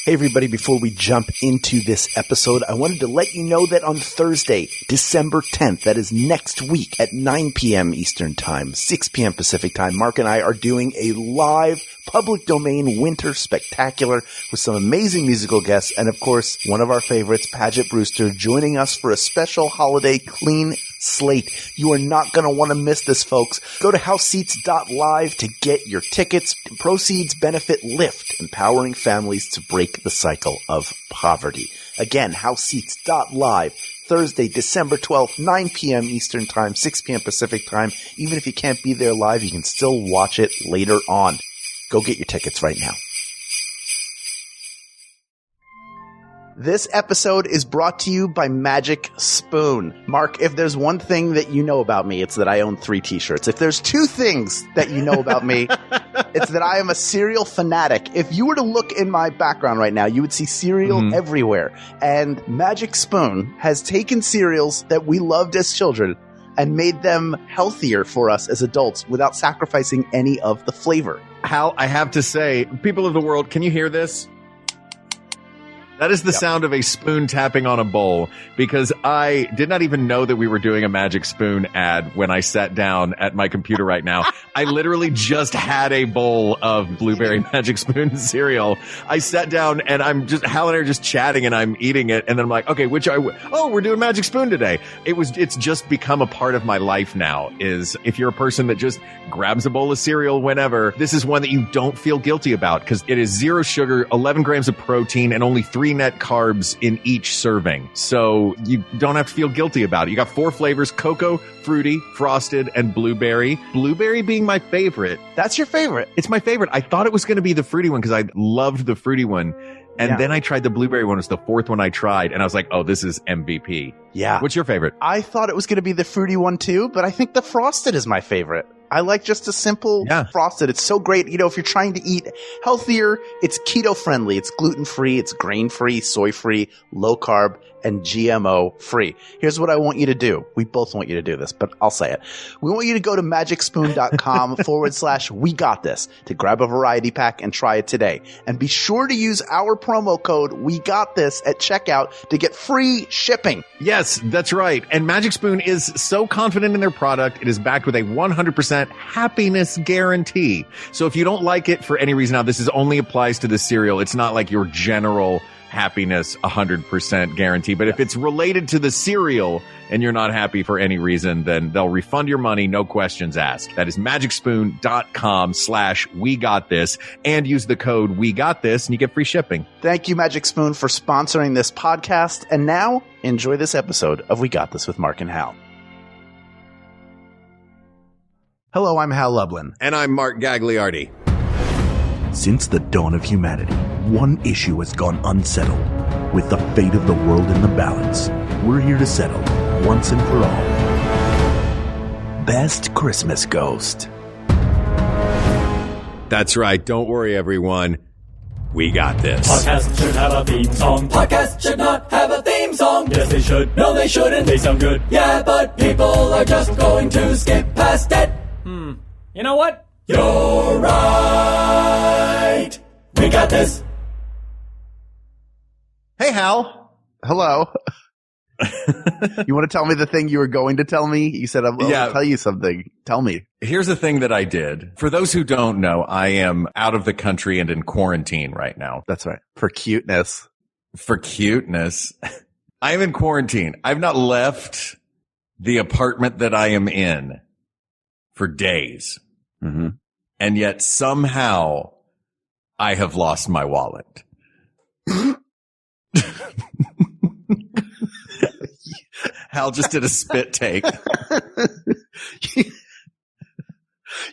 Hey everybody, before we jump into this episode, I wanted to let you know that on Thursday, December 10th, that is next week at 9 p.m. Eastern Time, 6 p.m. Pacific Time, Mark and I are doing a live public domain winter spectacular with some amazing musical guests and of course, one of our favorites, Paget Brewster, joining us for a special holiday clean slate. You are not going to want to miss this, folks. Go to houseseats.live to get your tickets. Proceeds benefit Lyft, empowering families to break the cycle of poverty. Again, houseseats.live. Thursday, December 12th, 9 p.m. Eastern Time, 6 p.m. Pacific Time. Even if you can't be there live, you can still watch it later on. Go get your tickets right now. This episode is brought to you by Magic Spoon. Mark, if there's one thing that you know about me, it's that I own 3 t-shirts. If there's 2 things that you know about me, it's that I am a cereal fanatic. If you were to look in my background right now, you would see cereal everywhere. And Magic Spoon has taken cereals that we loved as children and made them healthier for us as adults without sacrificing any of the flavor. Hal, I have to say, people of the world, can you hear this? That is the sound of a spoon tapping on a bowl, because I did not even know that we were doing a Magic Spoon ad when I sat down at my computer right now. I literally just had a bowl of Blueberry Magic Spoon cereal. I sat down and Hal and I are just chatting and I'm eating it. And then I'm like, okay, we're doing Magic Spoon today. It's just become a part of my life now, is if you're a person that just grabs a bowl of cereal whenever, this is one that you don't feel guilty about because it is 0 sugar, 11 grams of protein, and only 3 net carbs in each serving. So you don't have to feel guilty about it. You got 4 flavors: cocoa, fruity, frosted, and blueberry. Blueberry being my favorite. That's your favorite? It's my favorite. I thought it was going to be the fruity one because I loved the fruity one. And then I tried the blueberry one. It was the 4th one I tried. And I was like, oh, this is MVP. Yeah. What's your favorite? I thought it was going to be the fruity one too, but I think the frosted is my favorite. I like just a simple frosted. It's so great. You know, if you're trying to eat healthier, it's keto friendly. It's gluten free. It's grain free, soy free, low carb, and GMO free. Here's what I want you to do. We both want you to do this, but I'll say it. We want you to go to magicspoon.com/we got this to grab a variety pack and try it today. And be sure to use our promo code we got this at checkout to get free shipping. Yes, that's right. And Magic Spoon is so confident in their product. It is backed with a 100% happiness guarantee. So if you don't like it for any reason, now this only applies to the cereal. It's not like your general happiness 100% guarantee. But if it's related to the cereal and you're not happy for any reason, then they'll refund your money, no questions asked. That is magicspoon.com/we got this, and use the code we got this and you get free shipping. Thank you, Magic Spoon, for sponsoring this podcast. And now enjoy this episode of We Got This with Mark and Hal. Hello, I'm Hal Lublin. And I'm Mark Gagliardi. Since the dawn of humanity, one issue has gone unsettled. With the fate of the world in the balance, we're here to settle, once and for all, Best Christmas Ghost. That's right. Don't worry, everyone. We got this. Podcast should have a theme song. Podcast should not have a theme song. Yes, they should. No, they shouldn't. They sound good. Yeah, but people are just going to skip past it. You know what? You're right. We got this. Hey, Hal. Hello. You want to tell me the thing you were going to tell me? You said, I'll tell you something. Tell me. Here's the thing that I did. For those who don't know, I am out of the country and in quarantine right now. That's right. For cuteness. For cuteness. I am in quarantine. I've not left the apartment that I am in for days. Mm-hmm. And yet somehow I have lost my wallet. Hal just did a spit take.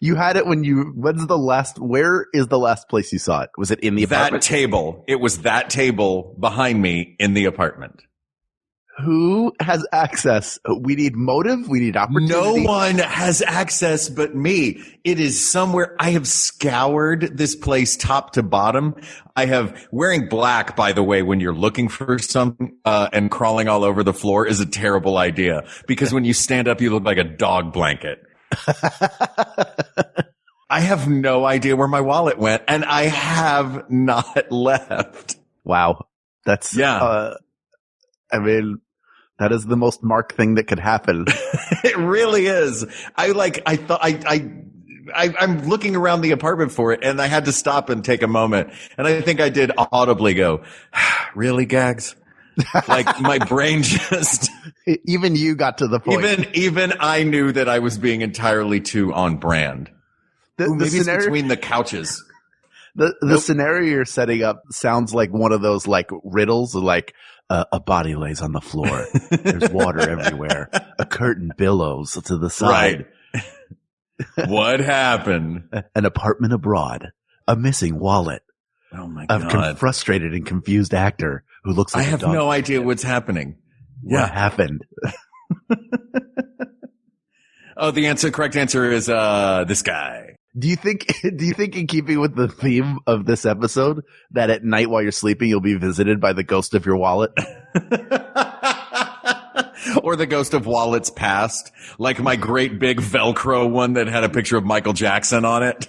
You had it where is the last place you saw it? Was it in the apartment? That table. It was that table behind me in the apartment. Who has access? We need motive. We need opportunity. No one has access but me. It is somewhere. I have scoured this place top to bottom. Wearing black, by the way, when you're looking for something, and crawling all over the floor is a terrible idea because when you stand up, you look like a dog blanket. I have no idea where my wallet went and I have not left. Wow. That's, Yeah. I mean, that is the most Mark thing that could happen. It really is. I'm looking around the apartment for it, and I had to stop and take a moment. And I think I did audibly go, really, Gags? Like my brain just. Even you got to the point. Even I knew that I was being entirely too on brand. Maybe it's between the couches. The scenario you're setting up sounds like one of those like riddles, like a body lays on the floor. There's water everywhere. A curtain billows to the side. Right. What happened? An apartment abroad. A missing wallet. Oh my God. A frustrated and confused actor who looks like I have no idea what's happening. What happened? Oh, the correct answer is this guy. Do you think in keeping with the theme of this episode that at night while you're sleeping you'll be visited by the ghost of your wallet? Or the ghost of wallets past, like my great big Velcro one that had a picture of Michael Jackson on it.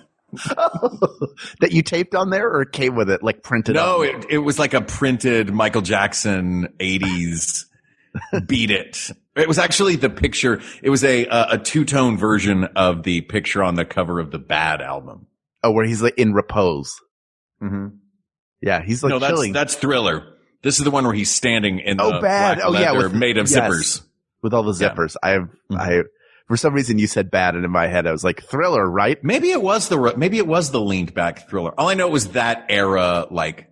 That you taped on there or it came with it, like printed? No, it was like a printed Michael Jackson 80s Beat It. It was actually the picture. It was a two-tone version of the picture on the cover of the Bad album. Oh, where he's like in repose. Mm-hmm. Yeah, he's like chilling. That's Thriller. This is the one where he's standing in the Bad. black leather made of zippers. With all the zippers. Yeah. I for some reason you said Bad, and in my head I was like Thriller, right? Maybe it was the leaned back Thriller. All I know was that era, like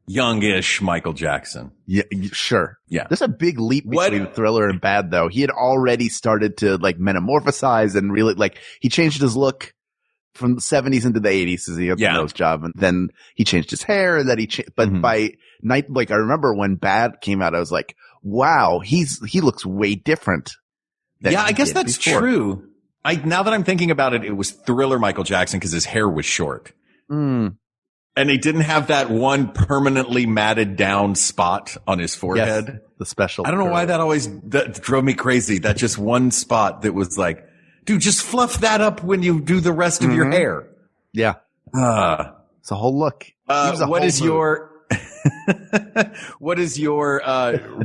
youngish Michael Jackson. Yeah, sure. Yeah. There's a big leap between Thriller and Bad, though. He had already started to like metamorphosize and really like he changed his look from the 70s into the 80s as he had the nose job, and then he changed his hair, and then but by night, like I remember when Bad came out, I was like, wow, he looks way different. Yeah, I guess that's true. Now that I'm thinking about it, it was Thriller Michael Jackson because his hair was short. Mm. And he didn't have that one permanently matted down spot on his forehead. Yes, the special. I don't know why that drove me crazy. That just one spot that was like, dude, just fluff that up when you do the rest of your hair. Yeah. It's a whole look. What is your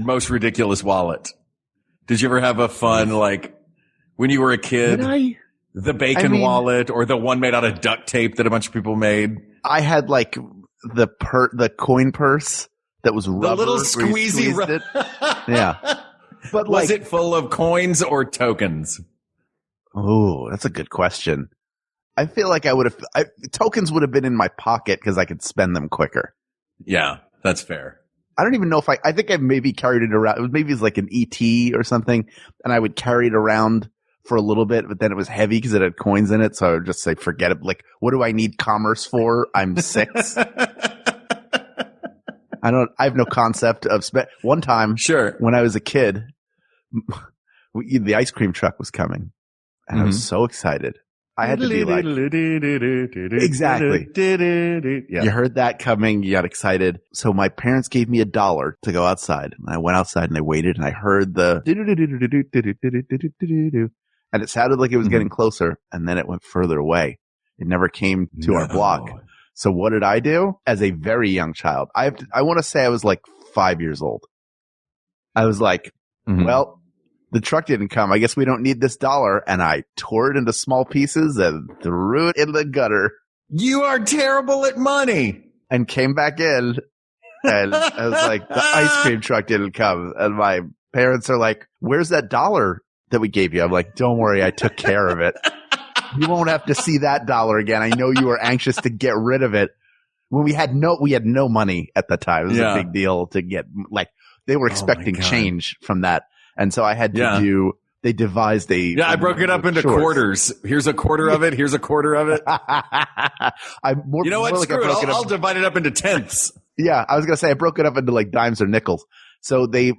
most ridiculous wallet? Did you ever have a fun, like, when you were a kid, the bacon wallet or the one made out of duct tape that a bunch of people made? I had like the coin purse that was rubber. The little squeezy it. Yeah. But was it full of coins or tokens? Oh, that's a good question. I feel like tokens would have been in my pocket because I could spend them quicker. Yeah, that's fair. I don't even know if I think I maybe carried it around. Maybe it's like an ET or something, and I would carry it around for a little bit, but then it was heavy because it had coins in it. So I would just say, forget it. Like, what do I need commerce for? I'm 6. I have no concept of one time. Sure. When I was a kid, the ice cream truck was coming and I was so excited. I had to be like, exactly. Yeah. You heard that coming. You got excited. So my parents gave me $1 to go outside. And I went outside and I waited and I heard the and it sounded like it was getting closer. And then it went further away. It never came to our block. So what did I do as a very young child? I want to say I was like 5 years old. I was like, well, the truck didn't come. I guess we don't need this $1. And I tore it into small pieces and threw it in the gutter. You are terrible at money. And came back in. And I was like, the ice cream truck didn't come. And my parents are like, where's that $1 that we gave you? I'm like, don't worry. I took care of it. You won't have to see that $1 again. I know you were anxious to get rid of it. When we had no money at the time. It was a big deal to get, like, they were expecting change from that. And so I had to they devised I broke it up into quarters. Here's a quarter of it. Here's a quarter of it. You know what? Screw it. I'll divide it up into tenths. Yeah. I was going to say I broke it up into like dimes or nickels. So they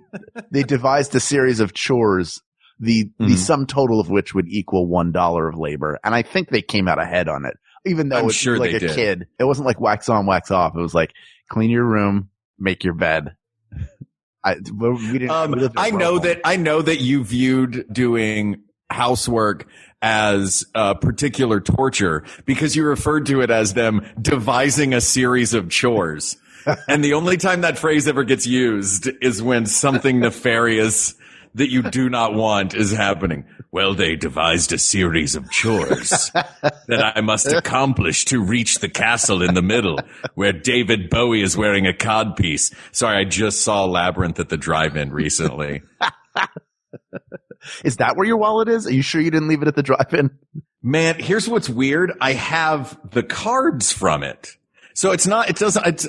devised a series of chores, the sum total of which would equal $1 of labor. And I think they came out ahead on it, even though it's sure like a kid. It wasn't like wax on, wax off. It was like clean your room, make your bed. I know that you viewed doing housework as particular torture because you referred to it as them devising a series of chores. And the only time that phrase ever gets used is when something nefarious that you do not want is happening. Well, they devised a series of chores that I must accomplish to reach the castle in the middle where David Bowie is wearing a codpiece. Sorry, I just saw Labyrinth at the drive-in recently. Is that where your wallet is? Are you sure you didn't leave it at the drive-in? Man, here's what's weird. I have the cards from it. So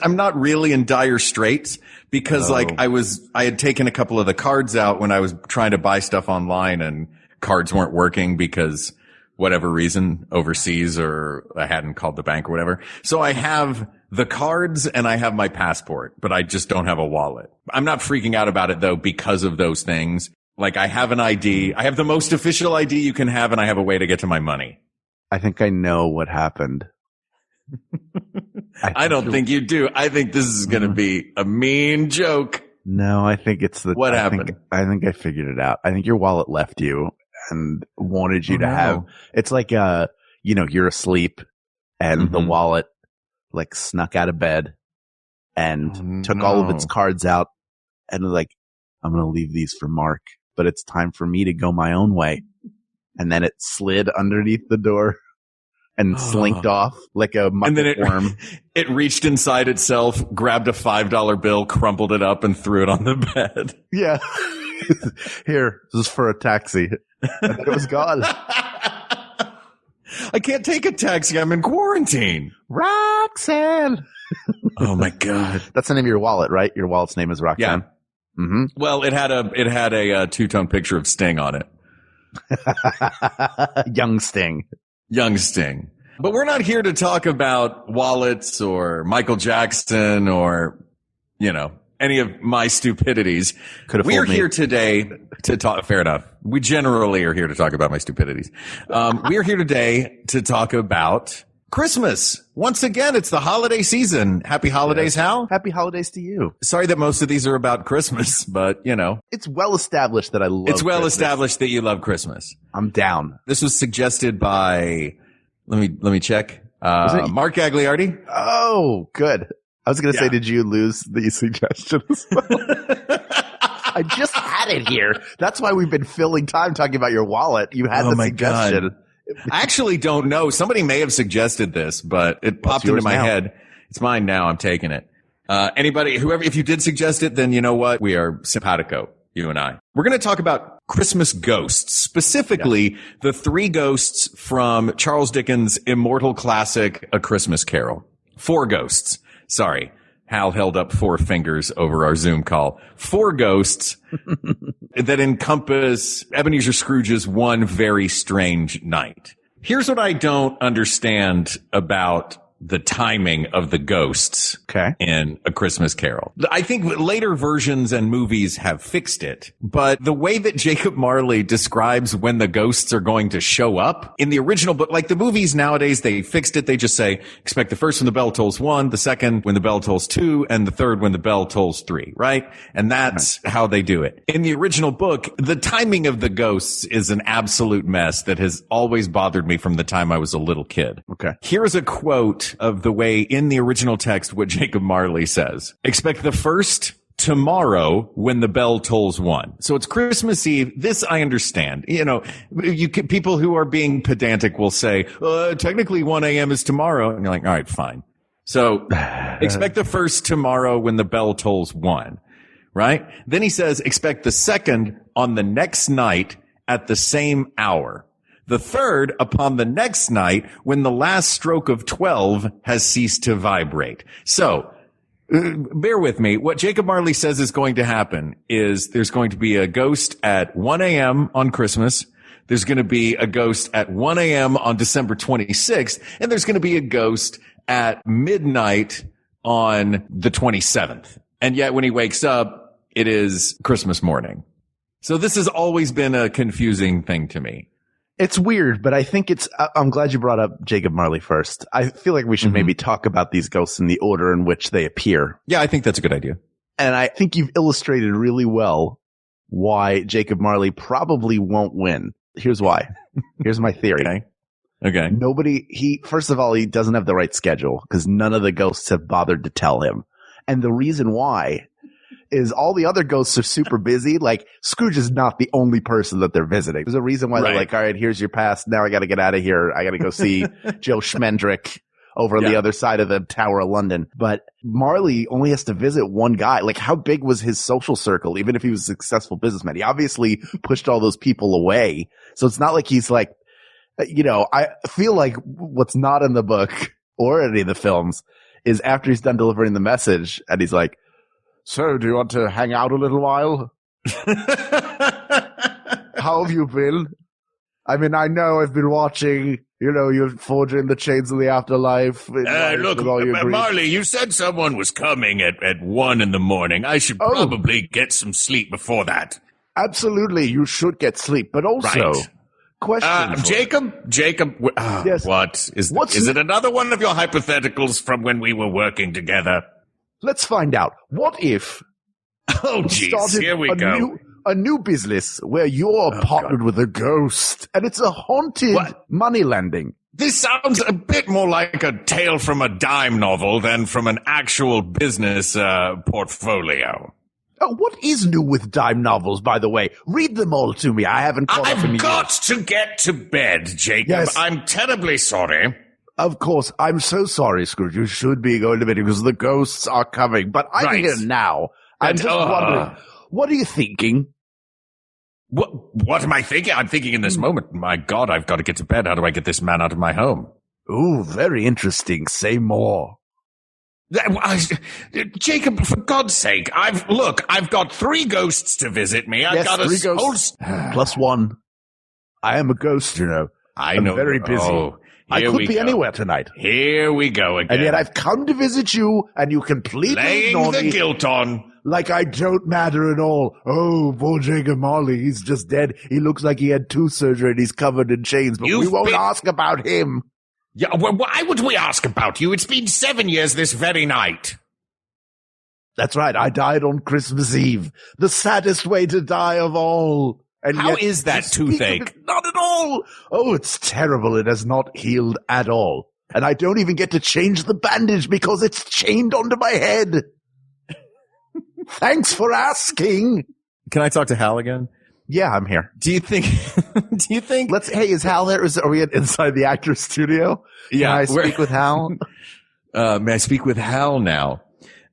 I'm not really in dire straits because I had taken a couple of the cards out when I was trying to buy stuff online and cards weren't working because whatever reason overseas or I hadn't called the bank or whatever. So I have the cards and I have my passport, but I just don't have a wallet. I'm not freaking out about it though because of those things. Like I have an ID. I have the most official ID you can have and I have a way to get to my money. I think I know what happened. I don't think you do. I think this is going to be a mean joke. No, I think it's what happened? I think I figured it out. I think your wallet left you and wanted you to have, it's like, you're asleep and the wallet like snuck out of bed and took all of its cards out and was like, I'm going to leave these for Mark, but it's time for me to go my own way. And then it slid underneath the door and slinked off like a muppet worm. It reached inside itself, grabbed a $5 bill, crumpled it up, and threw it on the bed. Yeah. Here, this is for a taxi. And it was gone. I can't take a taxi. I'm in quarantine. Roxanne. Oh my God. That's the name of your wallet, right? Your wallet's name is Roxanne. Yeah. Mm-hmm. Well, it had a two-tone picture of Sting on it. Young Sting. But we're not here to talk about wallets or Michael Jackson or, any of my stupidities. We're here today to talk. Fair enough. We generally are here to talk about my stupidities. We're here today to talk about Christmas. Once again, it's the holiday season. Happy holidays, Hal. Happy holidays to you. Sorry that most of these are about Christmas, but it's well established that I love It's well Christmas. established that you love Christmas. I'm down. This was suggested by, let me check. Mark Gagliardi. Oh, good. I was going to say, did you lose the suggestion as well? I just had it here. That's why we've been filling time talking about your wallet. You had the suggestion. God. I actually don't know. Somebody may have suggested this, but it popped into my head. It's mine now. I'm taking it. Whoever, if you did suggest it, then you know what? We are simpatico, you and I. We're going to talk about Christmas ghosts, specifically the three ghosts from Charles Dickens' immortal classic, A Christmas Carol. 4 ghosts. Sorry. Hal held up 4 fingers over our Zoom call. 4 ghosts that encompass Ebenezer Scrooge's One Very Strange Night. Here's what I don't understand about the timing of the ghosts in A Christmas Carol. I think later versions and movies have fixed it, but the way that Jacob Marley describes when the ghosts are going to show up in the original book, like the movies nowadays, they fixed it. They just say, expect the first when the bell tolls 1, the second when the bell tolls 2, and the third when the bell tolls 3, right? And that's how they do it. In the original book, the timing of the ghosts is an absolute mess that has always bothered me from the time I was a little kid. Okay. Here's a quote of the way in the original text what Jacob Marley says. Expect the first tomorrow when the bell tolls 1. So it's Christmas Eve. This I understand. People who are being pedantic will say, technically 1 a.m. is tomorrow. And you're like, all right, fine. So expect the first tomorrow when the bell tolls 1, right? Then he says, expect the second on the next night at the same hour. The third upon the next night when the last stroke of 12 has ceased to vibrate. So, bear with me. What Jacob Marley says is going to happen is there's going to be a ghost at 1 a.m. on Christmas. There's going to be a ghost at 1 a.m. on December 26th. And there's going to be a ghost at midnight on the 27th. And yet when he wakes up, it is Christmas morning. So this has always been a confusing thing to me. It's weird, but I think I'm glad you brought up Jacob Marley first. I feel like we should maybe talk about these ghosts in the order in which they appear. Yeah, I think that's a good idea. And I think you've illustrated really well why Jacob Marley probably won't win. Here's why. Here's my theory. Okay. First of all, he doesn't have the right schedule because none of the ghosts have bothered to tell him. And the reason why is all the other ghosts are super busy. Like, Scrooge is not the only person that they're visiting. There's a reason why they're like, all right, here's your pass. Now I got to get out of here. I got to go see Joe Schmendrick over on the other side of the Tower of London. But Marley only has to visit one guy. Like, how big was his social circle, even if he was a successful businessman? He obviously pushed all those people away. So it's not like he's like, I feel like what's not in the book or any of the films is after he's done delivering the message and he's like, so do you want to hang out a little while? How have you been? I mean, I know I've been watching, you're forging the chains of the afterlife. Look, Marley, you said someone was coming at 1 a.m. I should probably get some sleep before that. Absolutely, you should get sleep. But also, question. Jacob, yes. What? Is it another one of your hypotheticals from when we were working together? Let's find out. What if here we go. A new business where you're partnered with a ghost and it's a haunted money lending. This sounds a bit more like a tale from a dime novel than from an actual business portfolio. What is new with dime novels, by the way? Read them all to me. I haven't caught up in I've got to get to bed, Jacob. Yes. I'm terribly sorry. Of course. I'm so sorry, Scrooge. You should be going to bed because the ghosts are coming. But I'm here now. I'm just wondering, what are you thinking? What am I thinking? I'm thinking in this moment, my God, I've got to get to bed. How do I get this man out of my home? Ooh, very interesting. Say more. Jacob, for God's sake, I've got 3 ghosts to visit me. I've got 3 ghosts. Plus 1. I am a ghost, I'm very busy. I could be anywhere tonight. Here we go again. And yet I've come to visit you, and you completely ignore me. Laying the guilt on. Like I don't matter at all. Oh, poor Jacob Marley, he's just dead. He looks like he had tooth surgery and he's covered in chains, but we won't ask about him. Yeah, well, why would we ask about you? It's been 7 years this very night. That's right, I died on Christmas Eve. The saddest way to die of all. And how is that toothache? Not at all. Oh, it's terrible. It has not healed at all. And I don't even get to change the bandage because it's chained onto my head. Thanks for asking. Can I talk to Hal again? Yeah, I'm here. Do you think? Hey, is Hal there? Are we inside the actor's studio? Yeah. Can I speak with Hal? May I speak with Hal now?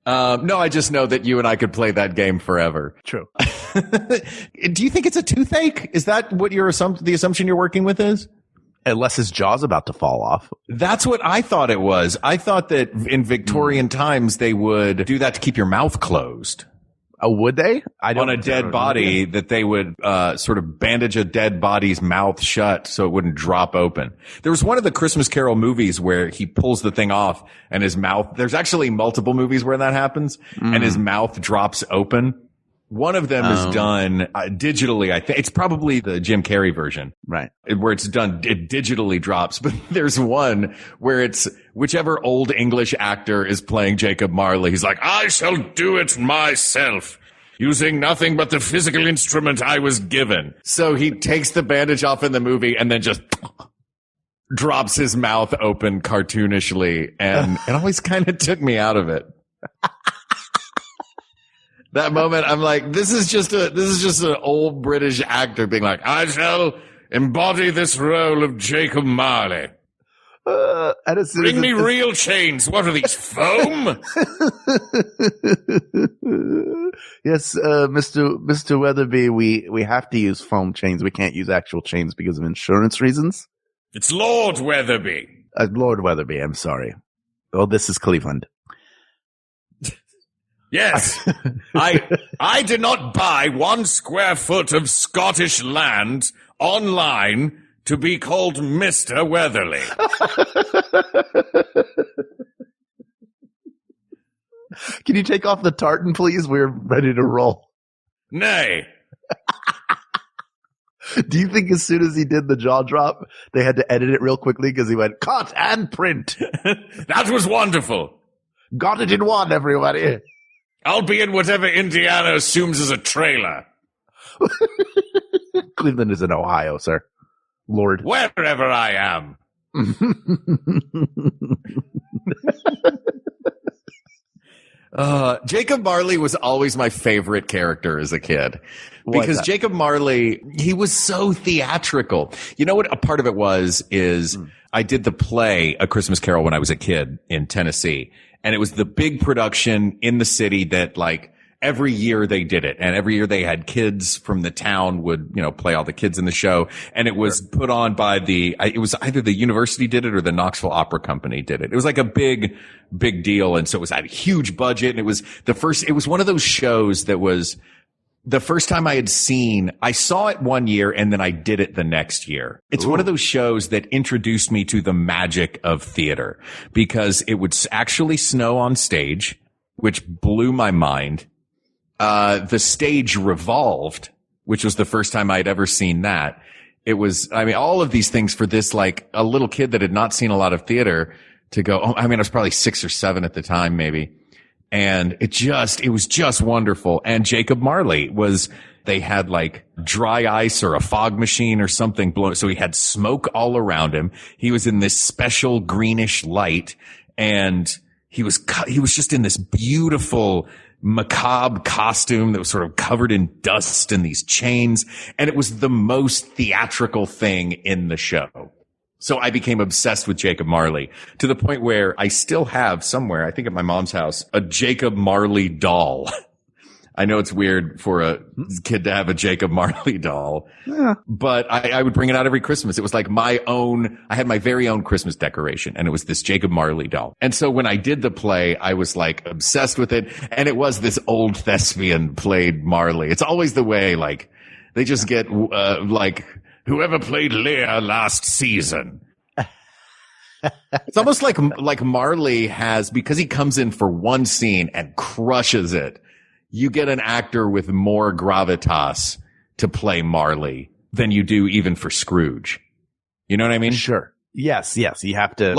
No, I just know that you and I could play that game forever. True. Do you think it's a toothache? Is that what the assumption you're working with is? Unless his jaw's about to fall off. That's what I thought it was. I thought that in Victorian times they would do that to keep your mouth closed. Oh, would they? On a dead body, that they would sort of bandage a dead body's mouth shut so it wouldn't drop open. There was one of the Christmas Carol movies where he pulls the thing off and his mouth, there's actually multiple movies where that happens, and his mouth drops open. One of them is done digitally. I think it's probably the Jim Carrey version, right? Where it's done, it digitally drops. But there's one where it's whichever old English actor is playing Jacob Marley. He's like, I shall do it myself, using nothing but the physical instrument I was given. So he takes the bandage off in the movie and then just drops his mouth open cartoonishly, and it always kind of took me out of it. That moment, I'm like, this is just an old British actor being like, I shall embody this role of Jacob Marley. Bring me real chains. What are these, foam? Yes, Mr. Weatherby, we have to use foam chains. We can't use actual chains because of insurance reasons. It's Lord Weatherby. Lord Weatherby, I'm sorry. Oh, this is Cleveland. Yes, I did not buy 1 square foot of Scottish land online to be called Mr. Weatherly. Can you take off the tartan, please? We're ready to roll. Nay. Do you think as soon as he did the jaw drop, they had to edit it real quickly because he went, cut and print? That was wonderful. Got it in one, everybody. I'll be in whatever Indiana assumes is a trailer. Cleveland is in Ohio, sir. Lord. Wherever I am. Jacob Marley was always my favorite character as a kid because Jacob Marley, he was so theatrical. You know what a part of it is I did the play A Christmas Carol when I was a kid in Tennessee, and it was the big production in the city that like every year they did it, and every year they had kids from the town would, play all the kids in the show. And it was put on by it was either the university did it or the Knoxville Opera Company did it. It was like a big deal. And so it was at a huge budget. And it was one of those shows that was the first time I saw it one year and then I did it the next year. It's one of those shows that introduced me to the magic of theater because it would actually snow on stage, which blew my mind. The stage revolved, which was the first time I'd ever seen that. It was, all of these things for this, like a little kid that had not seen a lot of theater to go, I was probably 6 or 7 at the time, maybe. And it was just wonderful. And Jacob Marley they had like dry ice or a fog machine or something blowing. So he had smoke all around him. He was in this special greenish light, and he was just in this beautiful macabre costume that was sort of covered in dust and these chains. And it was the most theatrical thing in the show. So I became obsessed with Jacob Marley to the point where I still have somewhere, I think at my mom's house, a Jacob Marley doll. I know it's weird for a kid to have a Jacob Marley doll, but I would bring it out every Christmas. It was like I had my very own Christmas decoration, and it was this Jacob Marley doll. And so when I did the play, I was like obsessed with it. And it was this old thespian played Marley. It's always the way, like they just get, like whoever played Lear last season. It's almost like Marley has, because he comes in for one scene and crushes it. You get an actor with more gravitas to play Marley than you do even for Scrooge. You know what I mean? Sure. Yes. You have to,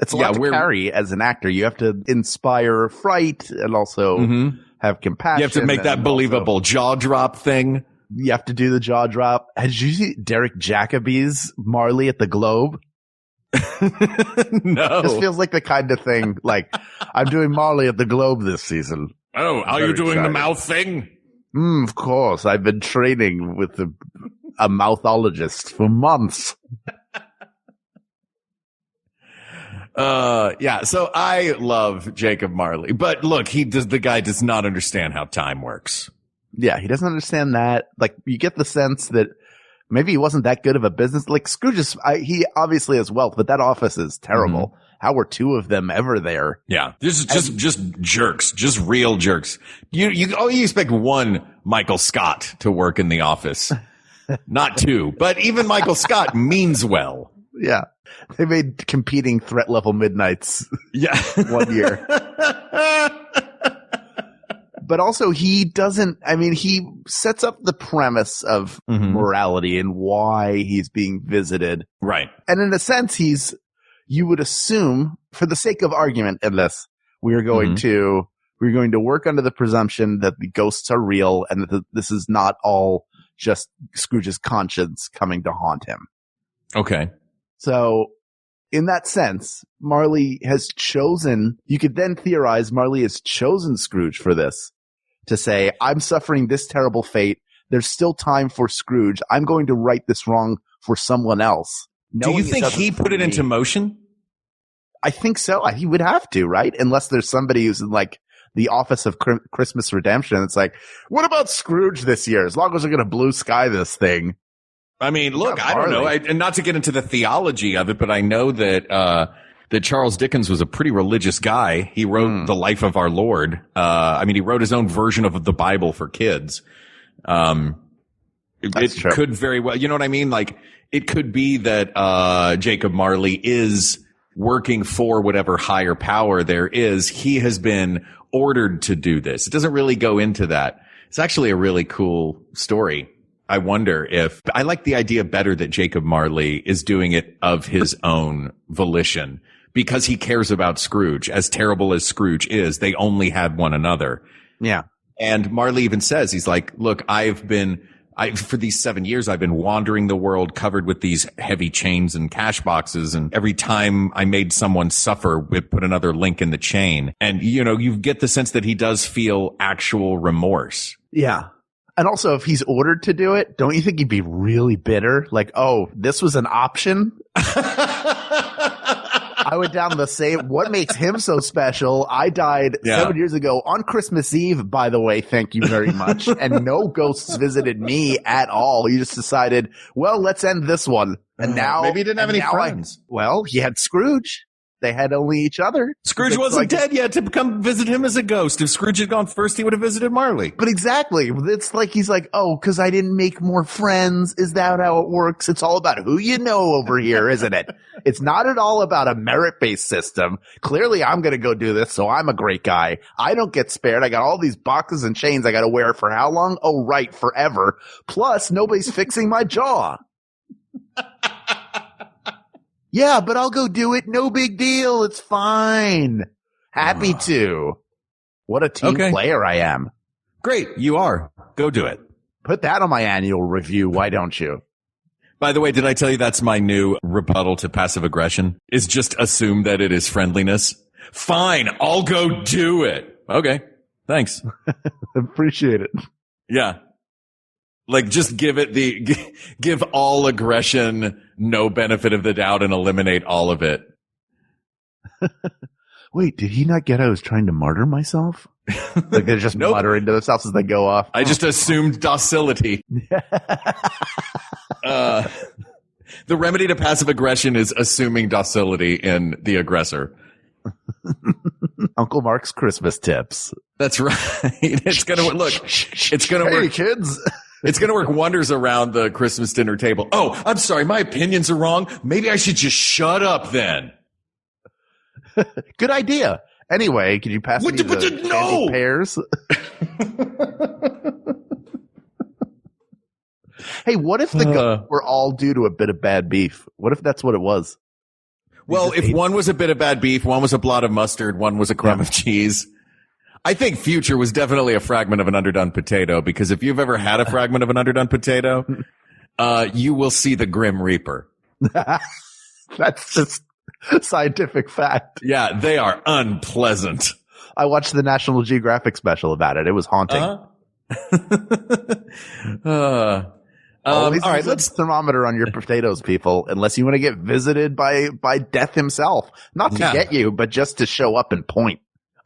it's a lot to carry as an actor. You have to inspire fright and also have compassion. You have to make that believable jaw drop thing. You have to do the jaw drop. Did you see Derek Jacobi's Marley at the Globe? No. This feels like the kind of thing, like, I'm doing Marley at the Globe this season. Oh, are you doing the mouth thing? Of course. I've been training with a mouthologist for months. So I love Jacob Marley. But look, the guy does not understand how time works. Yeah, he doesn't understand that. Like, you get the sense that maybe he wasn't that good of a business. Like, Scrooge he obviously has wealth, but that office is terrible. How were 2 of them ever there? Yeah. This is just jerks, just real jerks. You expect one Michael Scott to work in the office, not 2, but even Michael Scott means well. Yeah. They made competing threat level midnights. Yeah. one year. But also he sets up the premise of morality and why he's being visited. Right. And in a sense, you would assume, for the sake of argument in this, we're going to work under the presumption that the ghosts are real and that this is not all just Scrooge's conscience coming to haunt him. Okay. So in that sense, Marley has chosen, you could then theorize Marley has chosen Scrooge for this, to say, I'm suffering this terrible fate. There's still time for Scrooge. I'm going to right this wrong for someone else. Do you think he put it into motion? I think so. He would have to, right? Unless there's somebody who's in like the office of Christmas Redemption. It's like, what about Scrooge this year? As long as we're going to blue sky this thing. I mean, look, I don't know. And not to get into the theology of it, but I know that Charles Dickens was a pretty religious guy. He wrote The Life of Our Lord. He wrote his own version of the Bible for kids. It could very well, you know what I mean? Like, it could be that Jacob Marley is working for whatever higher power there is. He has been ordered to do this. It doesn't really go into that. It's actually a really cool story. I wonder if I like the idea better that Jacob Marley is doing it of his own volition because he cares about Scrooge. As terrible as Scrooge is, they only had one another. Yeah. And Marley even says, he's like, look, I For these 7 years, I've been wandering the world covered with these heavy chains and cash boxes. And every time I made someone suffer, it put another link in the chain. And, you get the sense that he does feel actual remorse. Yeah. And also, if he's ordered to do it, don't you think he'd be really bitter? Like, oh, this was an option? I went down the same. What makes him so special? I died 7 years ago on Christmas Eve, by the way. Thank you very much. And no ghosts visited me at all. You just decided, well, let's end this one. And now maybe he didn't have any friends. Well, he had Scrooge. They had only each other. Scrooge wasn't dead yet to come visit him as a ghost. If Scrooge had gone first, he would have visited Marley. But exactly. It's like he's like, oh, because I didn't make more friends. Is that how it works? It's all about who you know over here, isn't it? It's not at all about a merit-based system. Clearly, I'm going to go do this, so I'm a great guy. I don't get spared. I got all these boxes and chains I got to wear for how long? Oh, right, forever. Plus, nobody's fixing my jaw. Yeah, but I'll go do it. No big deal. It's fine. Happy to. What a team player I am. Great. You are. Go do it. Put that on my annual review. Why don't you? By the way, did I tell you that's my new rebuttal to passive aggression? Is just assume that it is friendliness. Fine. I'll go do it. Okay. Thanks. Appreciate it. Yeah. Like, just give all aggression no benefit of the doubt and eliminate all of it. Wait, did he not get I was trying to martyr myself? Like they're just muttering to themselves as they go off. I just assumed docility. The remedy to passive aggression is assuming docility in the aggressor. Uncle Mark's Christmas tips. That's right. It's going to look. It's going to work. Hey, kids. It's going to work wonders around the Christmas dinner table. Oh, I'm sorry. My opinions are wrong. Maybe I should just shut up then. Good idea. Anyway, could you pass me the candy pears? Hey, what if the ghosts were all due to a bit of bad beef? What if that's what it was? Well, if one was a bit of bad beef, one was a blot of mustard, one was a crumb of cheese. I think Future was definitely a fragment of an underdone potato, because if you've ever had a fragment of an underdone potato, you will see the Grim Reaper. That's just scientific fact. Yeah, they are unpleasant. I watched the National Geographic special about it. It was haunting. All right, let's thermometer on your potatoes, people, unless you want to get visited by death himself. Not to get you, but just to show up and point.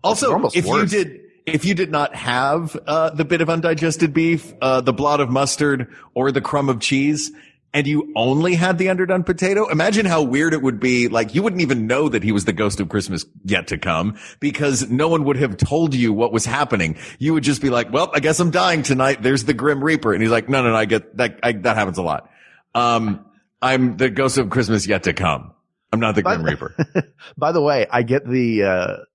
Also, if you did not have the bit of undigested beef, the blot of mustard, or the crumb of cheese, and you only had the underdone potato, imagine how weird it would be. Like, you wouldn't even know that he was the ghost of Christmas yet to come, because no one would have told you what was happening. You would just be like, well, I guess I'm dying tonight. There's the Grim Reaper. And he's like, no, I get that. That happens a lot. I'm the ghost of Christmas yet to come. I'm not the Grim Reaper. By the way, I get the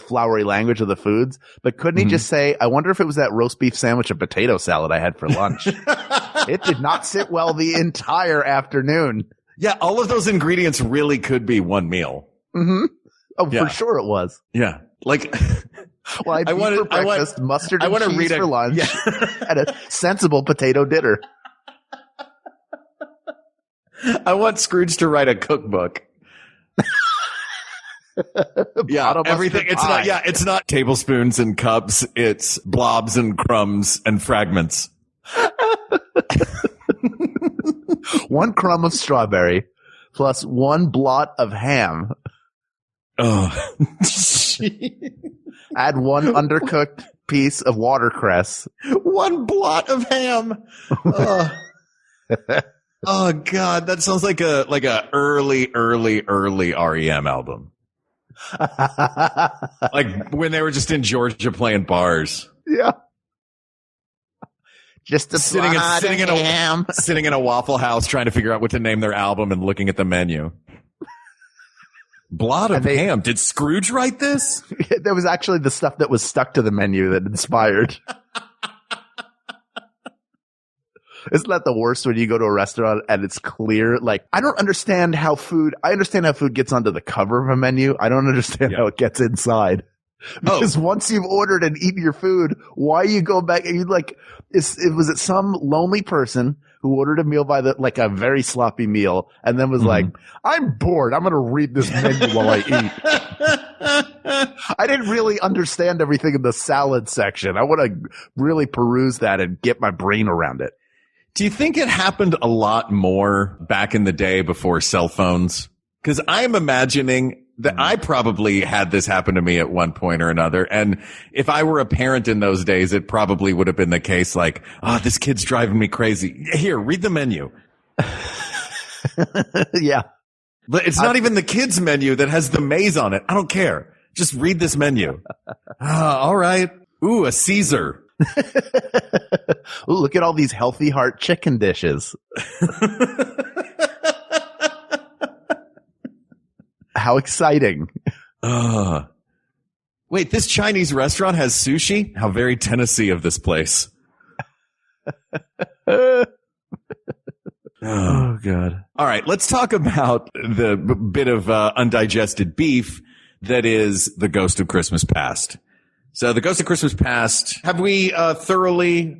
flowery language of the foods, but couldn't he just say, I wonder if it was that roast beef sandwich and potato salad I had for lunch? It did not sit well the entire afternoon. Yeah, all of those ingredients really could be one meal. Mm-hmm. Oh, yeah. For sure it was. Yeah. Like, well, I wanted for breakfast, mustard and cheese for lunch, and a sensible potato dinner. I want Scrooge to write a cookbook. Yeah, everything. It's not. Yeah, it's not tablespoons and cups. It's blobs and crumbs and fragments. One crumb of strawberry plus one blot of ham. Oh, add one undercooked piece of watercress. One blot of ham. Oh God, that sounds like a early REM album. Like when they were just in Georgia playing bars. Yeah. Just sitting in a Waffle House trying to figure out what to name their album and looking at the menu. Blot of ham. Did Scrooge write this? That was actually the stuff that was stuck to the menu that inspired. Isn't that the worst when you go to a restaurant and it's clear? Like, I understand how food gets onto the cover of a menu. I don't understand how it gets inside. Because once you've ordered and eaten your food, why are you going back? And was it some lonely person who ordered a meal like a very sloppy meal and then was like, I'm bored. I'm going to read this menu while I eat. I didn't really understand everything in the salad section. I want to really peruse that and get my brain around it. Do you think it happened a lot more back in the day before cell phones? Because I'm imagining that I probably had this happen to me at one point or another. And if I were a parent in those days, it probably would have been the case like, this kid's driving me crazy. Here, read the menu. Yeah. But it's not even the kids menu that has the maze on it. I don't care. Just read this menu. All right. Ooh, a Caesar. Ooh, look at all these healthy heart chicken dishes. How exciting. Wait, this Chinese restaurant has sushi? How very Tennessee of this place. Oh, God. All right, let's talk about the bit of undigested beef that is The Ghost of Christmas Past. So The Ghost of Christmas Past, have we thoroughly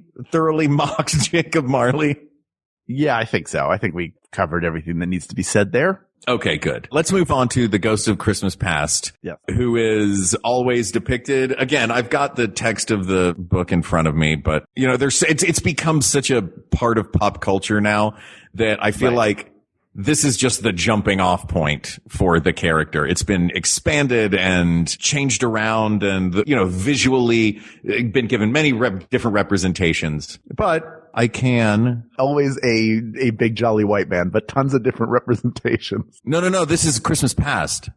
mocked Jacob Marley? Yeah, I think so. I think we covered everything that needs to be said there. Okay, good. Let's move on to The Ghost of Christmas Past, who is always depicted. Again, I've got the text of the book in front of me, but it's become such a part of pop culture now that I feel like this is just the jumping off point for the character. It's been expanded and changed around and, visually been given many different representations, but I can. Always a big jolly white man, but tons of different representations. No. This is Christmas Past.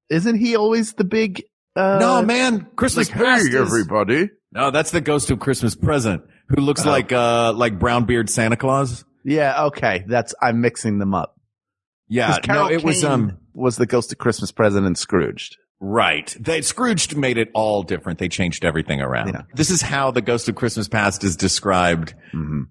Isn't he always the big, No, man. Christmas Past. Hey, everybody. No, that's the Ghost of Christmas Present, who looks like brown beard Santa Claus. Yeah. Okay. I'm mixing them up. Yeah. No, it was the Ghost of Christmas Present and Scrooged. Right. Scrooged made it all different. They changed everything around. Yeah. This is how the Ghost of Christmas Past is described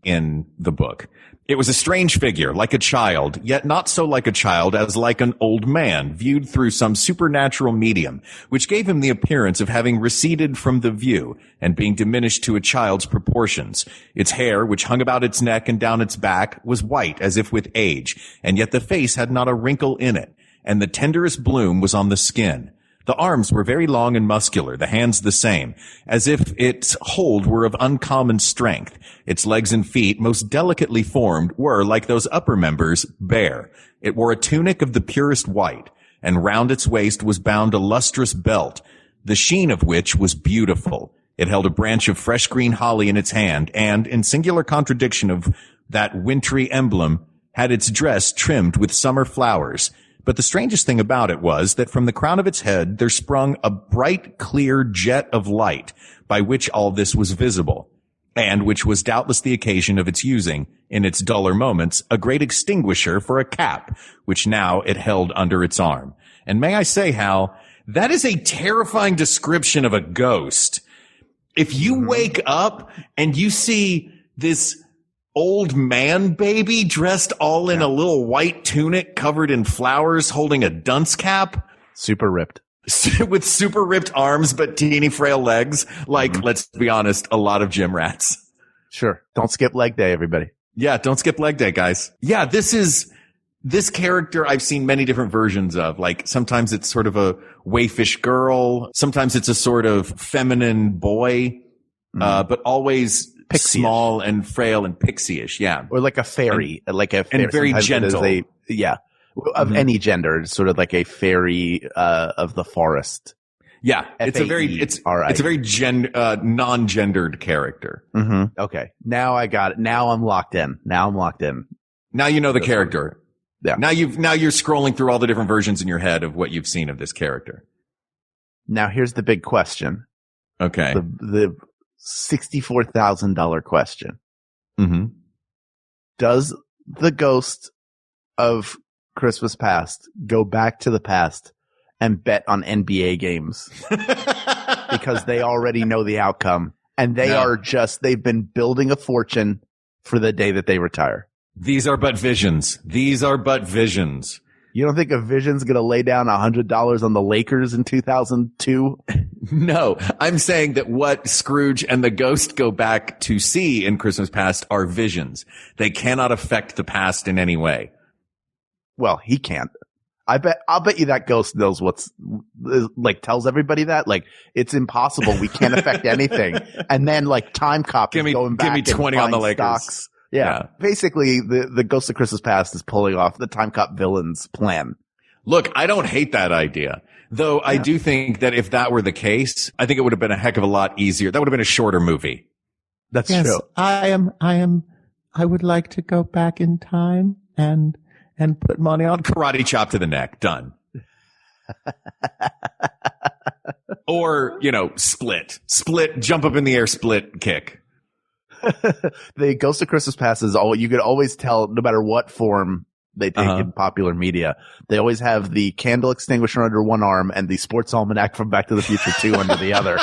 in the book. It was a strange figure, like a child, yet not so like a child as like an old man, viewed through some supernatural medium, which gave him the appearance of having receded from the view and being diminished to a child's proportions. Its hair, which hung about its neck and down its back, was white as if with age, and yet the face had not a wrinkle in it, and the tenderest bloom was on the skin. The arms were very long and muscular, the hands the same, as if its hold were of uncommon strength. Its legs and feet, most delicately formed, were, like those upper members, bare. It wore a tunic of the purest white, and round its waist was bound a lustrous belt, the sheen of which was beautiful. It held a branch of fresh green holly in its hand, and, in singular contradiction of that wintry emblem, had its dress trimmed with summer flowers. But the strangest thing about it was that from the crown of its head there sprung a bright, clear jet of light by which all this was visible, and which was doubtless the occasion of its using, in its duller moments, a great extinguisher for a cap, which now it held under its arm. And may I say, Hal, that is a terrifying description of a ghost. If you wake up and you see this old man baby dressed all in a little white tunic covered in flowers holding a dunce cap. Super ripped. With super ripped arms but teeny frail legs. Let's be honest, a lot of gym rats. Sure. Don't skip leg day, everybody. Yeah, don't skip leg day, guys. Yeah, this character I've seen many different versions of. Sometimes it's sort of a waifish girl. Sometimes it's a sort of feminine boy. But always pixie-ish. Small and frail and pixie-ish, yeah. Or like a fairy, and very gentle. Of any gender, sort of like a fairy of the forest. Yeah, it's a very non-gendered character. Mm-hmm. Okay, now I got it. Now I'm locked in. Now you know the character. Yeah. Now you're scrolling through all the different versions in your head of what you've seen of this character. Now here's the big question. Okay. The $64,000 question. Mm-hmm. Does the Ghost of Christmas Past go back to the past and bet on NBA games? Because they already know the outcome and they've been building a fortune for the day that they retire. These are but visions. You don't think a Vision's going to lay down $100 on the Lakers in 2002? No, I'm saying that what Scrooge and the ghost go back to see in Christmas Past are visions. They cannot affect the past in any way. Well, he can't. I'll bet you that ghost knows tells everybody that. Like, it's impossible. We can't affect anything. And then, time cop is going back. Give me 20 on the Lakers. Stocks. Yeah. Basically, the Ghost of Christmas Past is pulling off the Time Cop villain's plan. Look, I don't hate that idea. Though I do think that if that were the case, I think it would have been a heck of a lot easier. That would have been a shorter movie. That's true. I would like to go back in time and put money on karate chop to the neck. Done. Or, split, jump up in the air, split kick. The Ghost of Christmas Past is you could always tell, no matter what form they take in popular media. They always have the candle extinguisher under one arm and the sports almanac from Back to the Future 2 under the other.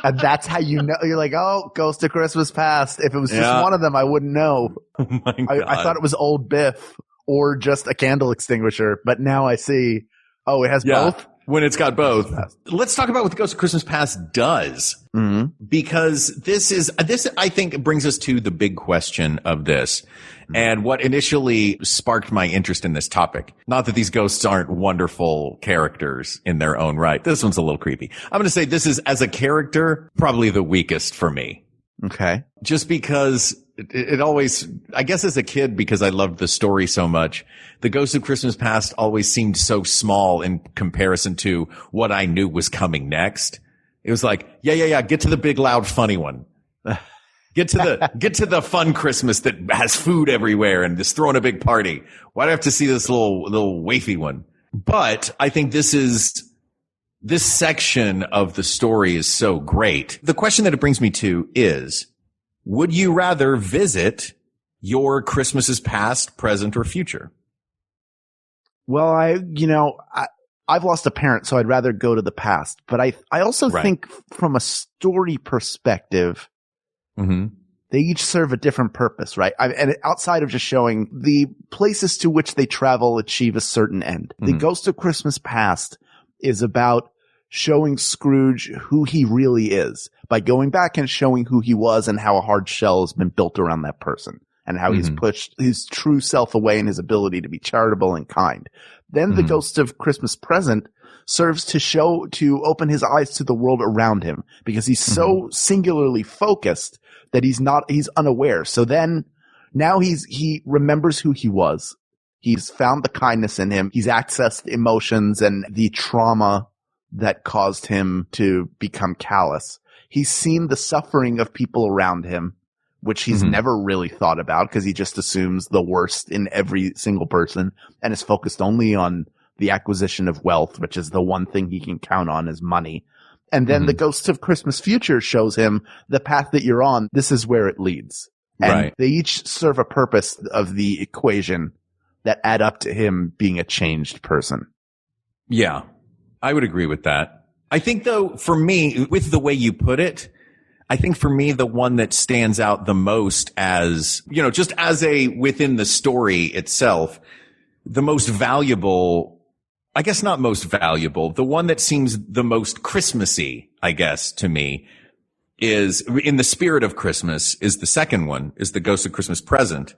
And that's how you know. You're like, oh, Ghost of Christmas Past. If it was just one of them, I wouldn't know. Oh my God. I thought it was Old Biff or just a candle extinguisher, but now I see, it has both. When it's got both. Let's talk about what the Ghost of Christmas Past does. Mm-hmm. Because this I think brings us to the big question of this. Mm-hmm. And what initially sparked my interest in this topic. Not that these ghosts aren't wonderful characters in their own right. This one's a little creepy. I'm going to say this is, as a character, probably the weakest for me. Okay. Just because it always, I guess as a kid, because I loved the story so much, the Ghost of Christmas Past always seemed so small in comparison to what I knew was coming next. It was like, yeah, get to the big, loud, funny one. Get to the fun Christmas that has food everywhere and is throwing a big party. Why do I have to see this little wafy one? But I think this section of the story is so great. The question that it brings me to is, would you rather visit your Christmases past, present, or future? Well, I've lost a parent, so I'd rather go to the past. But I also think from a story perspective, they each serve a different purpose, right? And outside of just showing the places to which they travel achieve a certain end. The Ghost of Christmas Past is about showing Scrooge who he really is by going back and showing who he was and how a hard shell has been built around that person and how he's pushed his true self away and his ability to be charitable and kind. Then the Ghost of Christmas Present serves to open his eyes to the world around him because he's so singularly focused that he's unaware. So then now he remembers who he was. He's found the kindness in him. He's accessed emotions and the trauma that caused him to become callous. He's seen the suffering of people around him, which he's never really thought about because he just assumes the worst in every single person and is focused only on the acquisition of wealth, which is the one thing he can count on is money. And then the Ghost of Christmas Future shows him the path that you're on. This is where it leads. And they each serve a purpose of the equation that add up to him being a changed person. Yeah. I would agree with that. I think, though, for me, with the way you put it, I think for me, the one that stands out the most as, just as within the story itself, the most valuable, I guess not most valuable, the one that seems the most Christmassy, I guess, to me, is, in the spirit of Christmas, is the second one, is the Ghost of Christmas Present.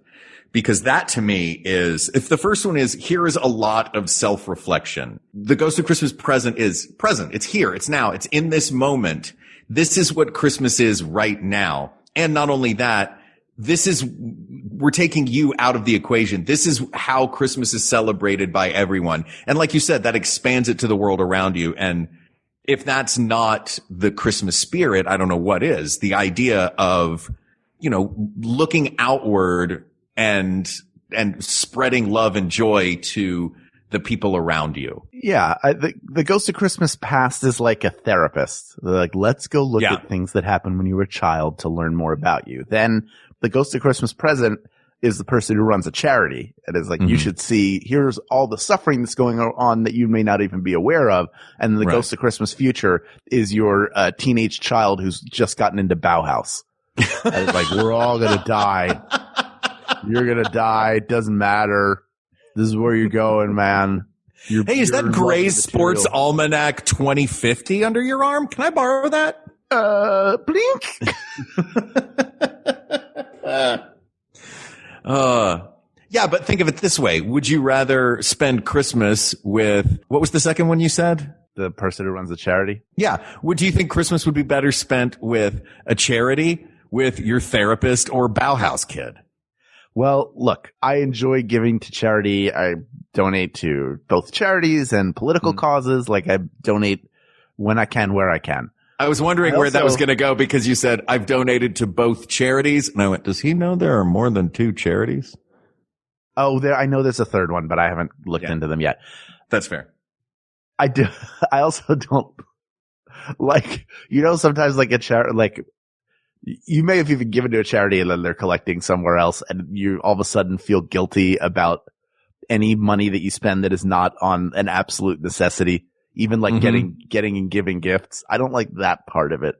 Because that to me is, if the first one is, here is a lot of self-reflection. The Ghost of Christmas Present is present. It's here. It's now. It's in this moment. This is what Christmas is right now. And not only that, we're taking you out of the equation. This is how Christmas is celebrated by everyone. And like you said, that expands it to the world around you. And if that's not the Christmas spirit, I don't know what is. The idea of, looking outward and spreading love and joy to the people around you. Yeah. The Ghost of Christmas Past is like a therapist. They're like, let's go look at things that happened when you were a child to learn more about you. Then the Ghost of Christmas Present is the person who runs a charity. It is like, you should see, here's all the suffering that's going on that you may not even be aware of. And the Ghost of Christmas Future is your teenage child who's just gotten into Bauhaus. And it's like, we're all going to die. You're going to die. Doesn't matter. This is where you're going, man. Hey, is that Gray's Sports Almanac 2050 under your arm? Can I borrow that? Blink. Yeah, but think of it this way. Would you rather spend Christmas with, what was the second one you said? The person who runs the charity. Yeah. Do you think Christmas would be better spent with a charity, with your therapist, or Bauhaus Kid? Well, look, I enjoy giving to charity. I donate to both charities and political causes. Like, I donate when I can, where I can. I was wondering where that was going to go because you said, I've donated to both charities. And I went, does he know there are more than 2 charities? Oh, I know there's a third one, but I haven't looked into them yet. That's fair. I do. I also don't like, sometimes like a charity, like you may have even given to a charity and then they're collecting somewhere else and you all of a sudden feel guilty about any money that you spend that is not on an absolute necessity. Even like getting and giving gifts. I don't like that part of it.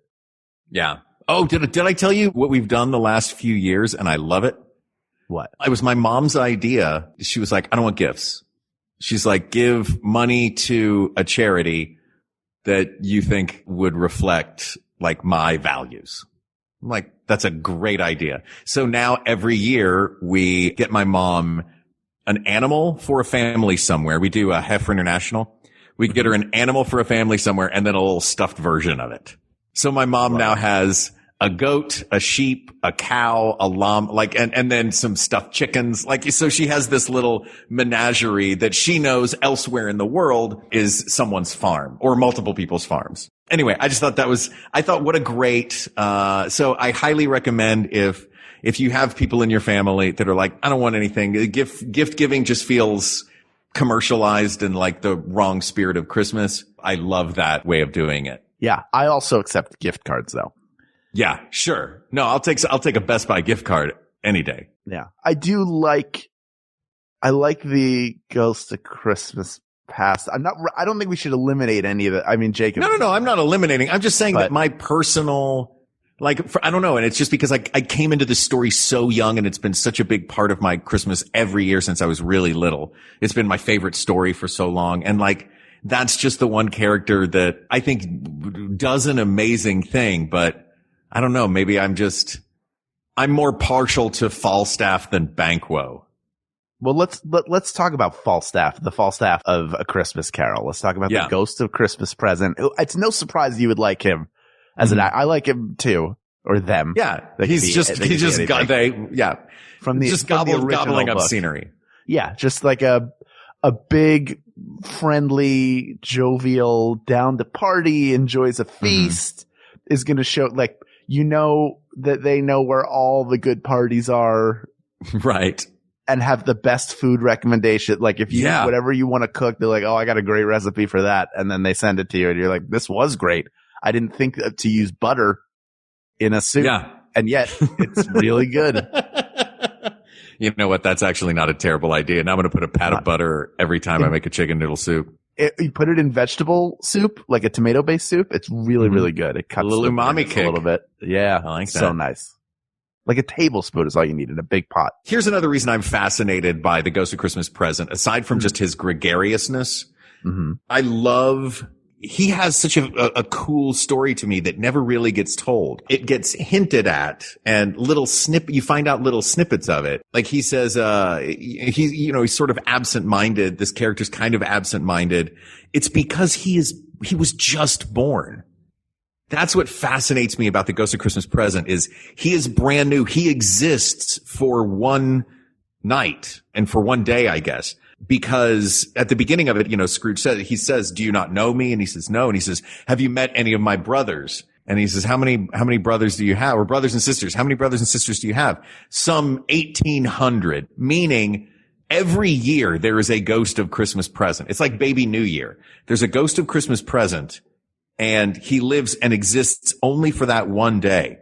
Yeah. Oh, did I tell you what we've done the last few years and I love it? What? It was my mom's idea. She was like, I don't want gifts. She's like, give money to a charity that you think would reflect like my values. I'm like, that's a great idea. So now every year we get my mom an animal for a family somewhere. We do a Heifer International. We get her an animal for a family somewhere and then a little stuffed version of it. So my mom now has a goat, a sheep, a cow, a llama, and then some stuffed chickens. So she has this little menagerie that she knows elsewhere in the world is someone's farm or multiple people's farms. Anyway, I just thought what a great, so I highly recommend if you have people in your family that are like, I don't want anything, gift giving just feels commercialized and like the wrong spirit of Christmas. I love that way of doing it. Yeah. I also accept gift cards though. Yeah, sure. No, I'll take a Best Buy gift card any day. Yeah. I like the Ghost of Christmas Past. I don't think we should eliminate any of it. I mean, Jacob. No, I'm not eliminating. I'm just saying that my personal, I don't know. And it's just because I came into this story so young and it's been such a big part of my Christmas every year since I was really little. It's been my favorite story for so long. And that's just the one character that I think does an amazing thing, but I don't know. Maybe I'm more partial to Falstaff than Banquo. Well, let's talk about Falstaff, the Falstaff of A Christmas Carol. Let's talk about the Ghost of Christmas Present. It's no surprise you would like him as an actor. I like him too, or them. Yeah, gobbling up scenery. Yeah, just like a big, friendly, jovial, down to party, enjoys a feast, is going to show that they know where all the good parties are. Right. And have the best food recommendation. Like if you whatever you want to cook, they're like, oh, I got a great recipe for that. And then they send it to you and you're like, this was great. I didn't think to use butter in a soup. Yeah. And yet it's really good. You know what? That's actually not a terrible idea. And I'm going to put a pat of butter every time I make a chicken noodle soup. You put it in vegetable soup, like a tomato-based soup. It's really, really good. It cuts a little umami kick a little bit. Yeah. I like that. So nice. Like a tablespoon is all you need in a big pot. Here's another reason I'm fascinated by the Ghost of Christmas Present. Aside from just his gregariousness, I love, he has such a cool story to me that never really gets told. It gets hinted at and you find out little snippets of it. Like he says, he's sort of absent-minded. This character's kind of absent-minded. It's because he was just born. That's what fascinates me about the Ghost of Christmas Present is he is brand new. He exists for one night and for one day, I guess, because at the beginning of it, Scrooge says, do you not know me? And he says, no. And he says, have you met any of my brothers? And he says, how many brothers do you have? Or brothers and sisters? How many brothers and sisters do you have? Some 1,800, meaning every year there is a Ghost of Christmas Present. It's like Baby New Year. There's a Ghost of Christmas Present. And he lives and exists only for that one day.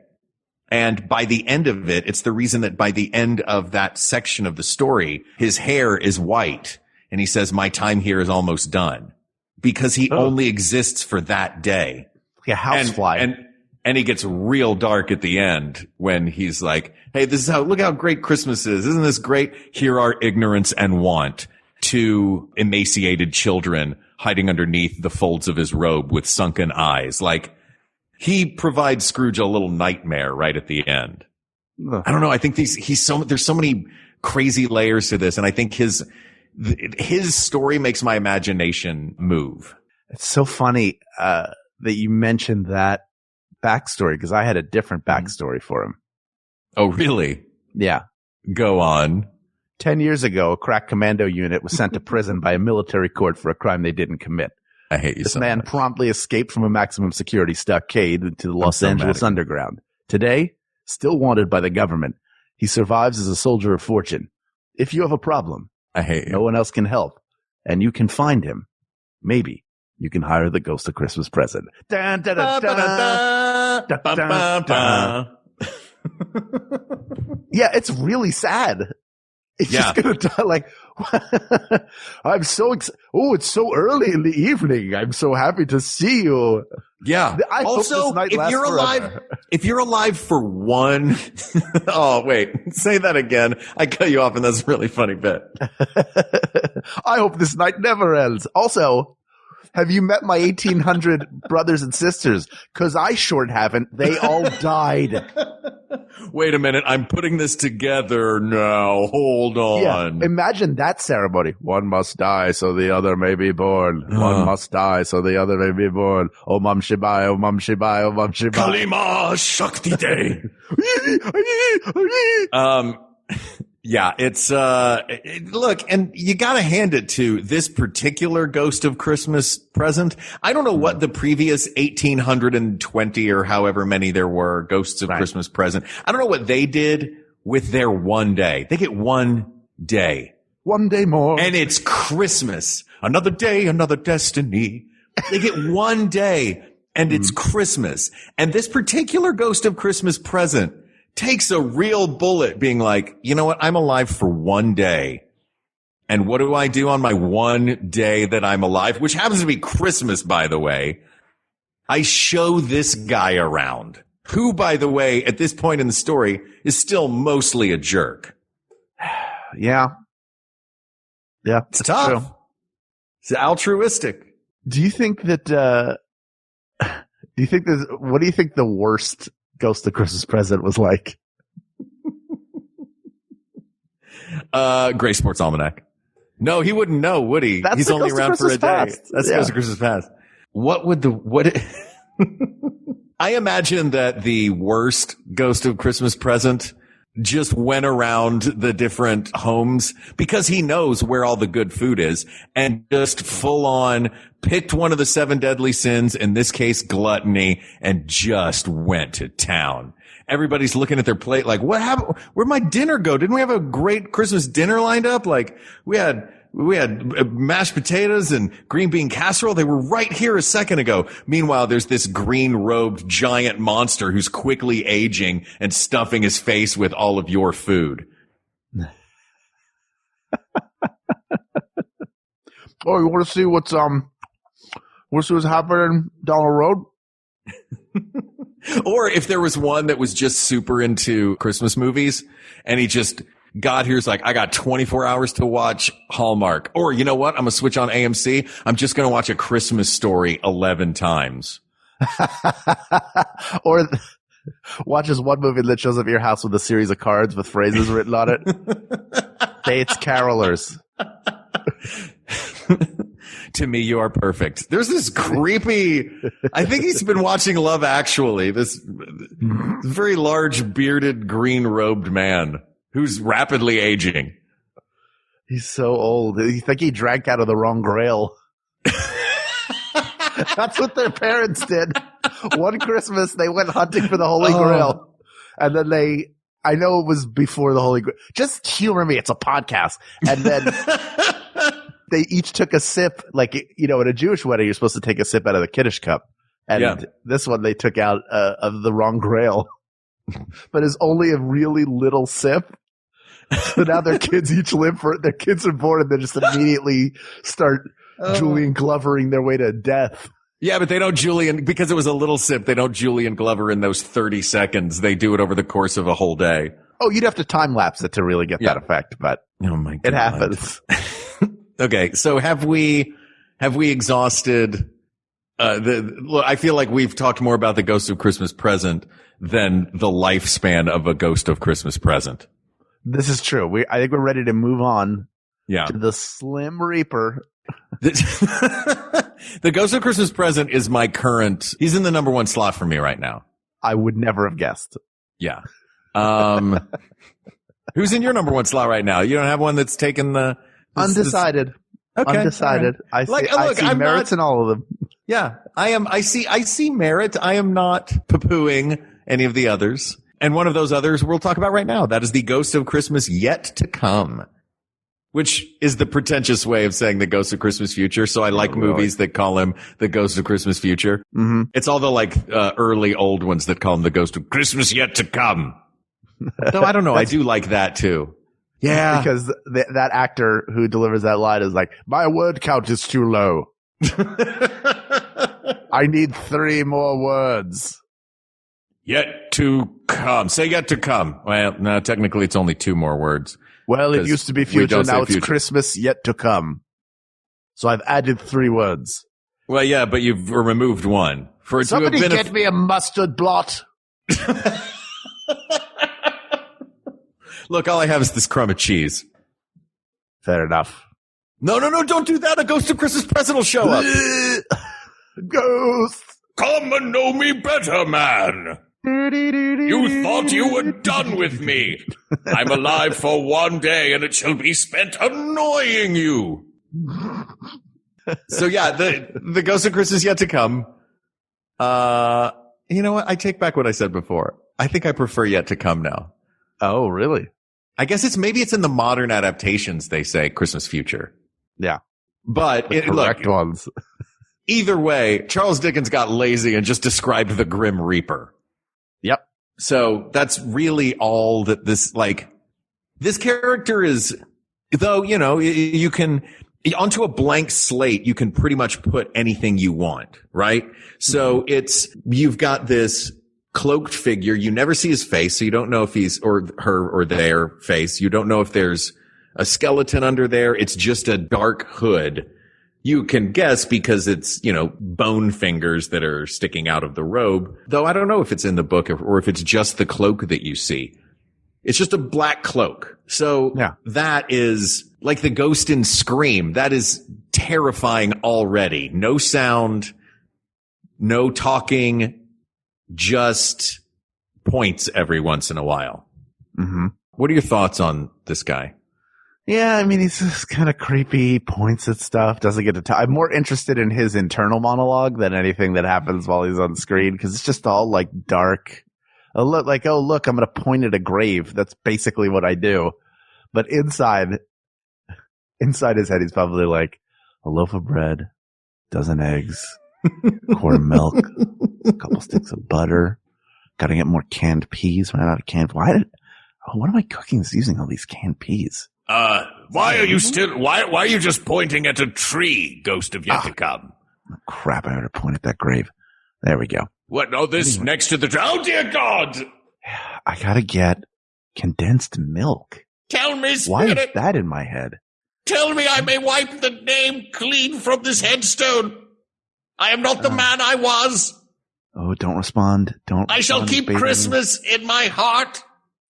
And by the end of it, it's the reason that by the end of that section of the story, his hair is white. And he says, my time here is almost done because he only exists for that day. Like a housefly. And he gets real dark at the end when he's like, hey, look how great Christmas is. Isn't this great? Here are ignorance and want. two emaciated children hiding underneath the folds of his robe with sunken eyes. Like, he provides Scrooge a little nightmare right at the end. I don't know. I think there's so many crazy layers to this. And I think his story makes my imagination move. It's so funny, that you mentioned that backstory, because I had a different backstory for him. Oh, really? Yeah. Go on. 10 years ago, a crack commando unit was sent to prison by a military court for a crime they didn't commit. I hate you This so man much. promptly escaped from a maximum security stockade into the Los Angeles underground. Today, still wanted by the government, he survives as a soldier of fortune. If you have a problem, I hate you. no one else can help, and you can find him. Maybe you can hire the ghost of Christmas present. Dun, dun, dun, dun. Dun, dun, dun. Yeah, it's really sad. It's just gonna die. Like, I'm so it's so early in the evening. I'm so happy to see you. Yeah. I Also, hope this night if lasts you're alive for one, oh wait, say that again. I cut you off, and that's a really funny bit. I hope this night never ends. Also, have you met my 1,800 brothers and sisters? Because I sure haven't. They all died. Wait a minute. I'm putting this together now. Hold on. Yeah, imagine that ceremony. One must die so the other may be born. One must die so the other may be born. Oh, Mam Shibai, oh, Mam Shibai, oh, Mam Shibai. Kalima Shakti Day. Yeah, it's, look, and you gotta hand it to this particular Ghost of Christmas Present. I don't know what the previous 1,820 or however many there were Ghosts of Christmas Present. I don't know what they did with their one day. They get one day. One day more. And it's Christmas. Another day, another destiny. They get one day and it's Christmas. And this particular Ghost of Christmas Present takes a real bullet being like, you know what? I'm alive for one day. And what do I do on my one day that I'm alive? Which happens to be Christmas, by the way. I show this guy around, who, by the way, at this point in the story is still mostly a jerk. Yeah. Yeah. It's tough. True. It's altruistic. Do you think that, what do you think the worst Ghost of Christmas Present was like? Gray Sports Almanac. No, he wouldn't know, would he? He's only around for a day. That's Ghost of Christmas Past. I imagine that the worst Ghost of Christmas Present just went around the different homes because he knows where all the good food is and just full on picked one of the 7 deadly sins, in this case, gluttony, and just went to town. Everybody's looking at their plate like, what happened? Where'd my dinner go? Didn't we have a great Christmas dinner lined up? Like, we had mashed potatoes and green bean casserole. They were right here a second ago. Meanwhile, there's this green-robed giant monster who's quickly aging and stuffing his face with all of your food. Oh, you want to see what's happening down the road? Or if there was one that was just super into Christmas movies and he just got here, he's like, I got 24 hours to watch Hallmark. Or you know what? I'm going to switch on AMC. I'm just going to watch A Christmas Story 11 times. Or watches one movie that shows up at your house with a series of cards with phrases written on it. It's carolers. To me, you are perfect. There's this creepy, I think he's been watching Love Actually, this very large bearded green robed man who's rapidly aging. He's so old. You think he drank out of the wrong grail. That's what their parents did. One Christmas, they went hunting for the Holy Grail. And then I know it was before the Holy Grail. Just humor me. It's a podcast. And then they each took a sip, like, you know, in a Jewish wedding, you're supposed to take a sip out of the Kiddush cup. And this one, they took out of the wrong grail. But it's only a really little sip. So now their kids each live for it. Their kids are born and they just immediately start Julian Glovering their way to death. Yeah, but they don't Julian, because it was a little sip, they don't Julian Glover in those 30 seconds. They do it over the course of a whole day. Oh, you'd have to time lapse it to really get that effect, but oh my God. It happens. Okay, so have we exhausted look, I feel like we've talked more about the Ghost of Christmas Present than the lifespan of a Ghost of Christmas Present. This is true. I think we're ready to move on Yeah. to the Slim Reaper. The Ghost of Christmas Present is my current, he's in the number one slot for me right now. I would never have guessed. Yeah. Who's in your number one slot right now? You don't have one that's taken the Undecided. Okay. Undecided. Right. I see I'm merits in all of them. Yeah, I see merit. I am not poo-pooing any of the others. And one of those others we'll talk about right now. That is the Ghost of Christmas Yet to Come, which is the pretentious way of saying the Ghost of Christmas Future. So I like movies that call him the Ghost of Christmas Future. Mm-hmm. It's all the early old ones that call him the Ghost of Christmas Yet to Come. Though I don't know. I do like that too. Yeah. Because that actor who delivers that line is like, my word count is too low. I need 3 more words. Yet to come. Say yet to come. Well, no, technically it's only 2 more words. Well, it used to be future, now it's future. Christmas yet to come. So I've added 3 words. Well, yeah, but you've removed one. For it Somebody to have been get me a mustard blot. Look, all I have is this crumb of cheese. Fair enough. No, don't do that. A Ghost of Christmas Present will show up. Ghost. Come and know me better, man. You thought you were done with me. I'm alive for 1 day, and it shall be spent annoying you. So yeah, the Ghost of Christmas Yet to Come. You know what? I take back what I said before. I think I prefer Yet to Come now. Oh, really? I guess maybe it's in the modern adaptations they say Christmas Future. Yeah. But Correct ones. Either way, Charles Dickens got lazy and just described the Grim Reaper. Yep. So that's really all that this character is, though, you can, onto a blank slate, you can pretty much put anything you want, right? So you've got this cloaked figure. You never see his face, so you don't know if he's, or her, or their face. You don't know if there's a skeleton under there. It's just a dark hood. You can guess because it's, bone fingers that are sticking out of the robe. Though I don't know if it's in the book or if it's just the cloak that you see. It's just a black cloak. So that is like the ghost in Scream. That is terrifying already. No sound, no talking, just points every once in a while. Mm-hmm. What are your thoughts on this guy? Yeah, I mean, he's just kind of creepy, points at stuff, doesn't get to talk. I'm more interested in his internal monologue than anything that happens while he's on screen, because it's just all like dark. Look, I'm going to point at a grave. That's basically what I do. But inside his head, he's probably like a loaf of bread, dozen eggs, quart of milk, a couple sticks of butter. Got to get more canned peas. Ran out of canned. What am I cooking that's using all these canned peas? Why are you just pointing at a tree, Ghost of Yet to Come? Oh, crap, I ought to point at that grave. There we go. What? Oh, this next to the tree. Oh, dear God! I gotta get condensed milk. Tell me, Why Spirit. is that in my head? Tell me I may wipe the name clean from this headstone. I am not the man I was. Oh, don't respond. I shall keep baby. Christmas in my heart.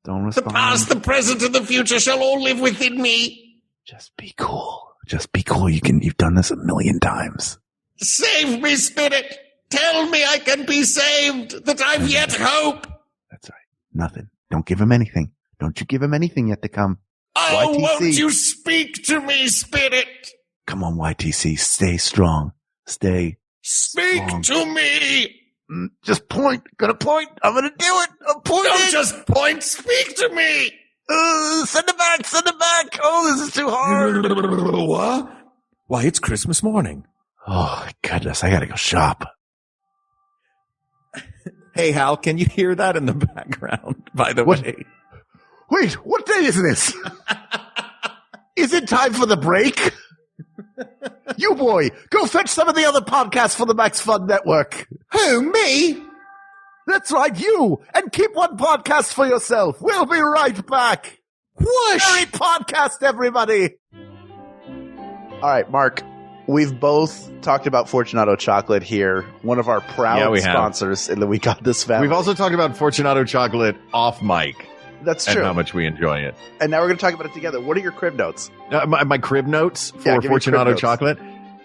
Don't The respond. past, the present, and the future shall all live within me. Just be cool. Just be cool. You've done this 1,000,000 times. Save me, Spirit. Tell me I can be saved, that I've yet hope. That's right. Nothing. Don't give him anything. Don't you give him anything yet to come. Oh, YTC. won't you speak to me, Spirit? Come on, YTC. Stay strong. Stay. Speak strong. to me. Just point. Gonna point. I'm gonna do it. I'm pointing. Don't just point. Speak to me. Send it back. Send it back. Oh, this is too hard. What? Why, it's Christmas morning. Oh, goodness. I gotta go shop. Hey, Hal, can you hear that in the background, by the way? Wait, what day is this? Is it time for the break? You boy, go fetch some of the other podcasts for the Max Fun Network. Who, me? That's right, you. And keep one podcast for yourself. We'll be right back. Whoosh! Merry podcast, everybody. All right, Mark, we've both talked about Fortunato chocolate here, one of our proud sponsors in the We Got This family. We've also talked about Fortunato chocolate off mic. That's true. And how much we enjoy it. And now we're going to talk about it together. What are your crib notes? My crib notes for Fortunato notes. chocolate?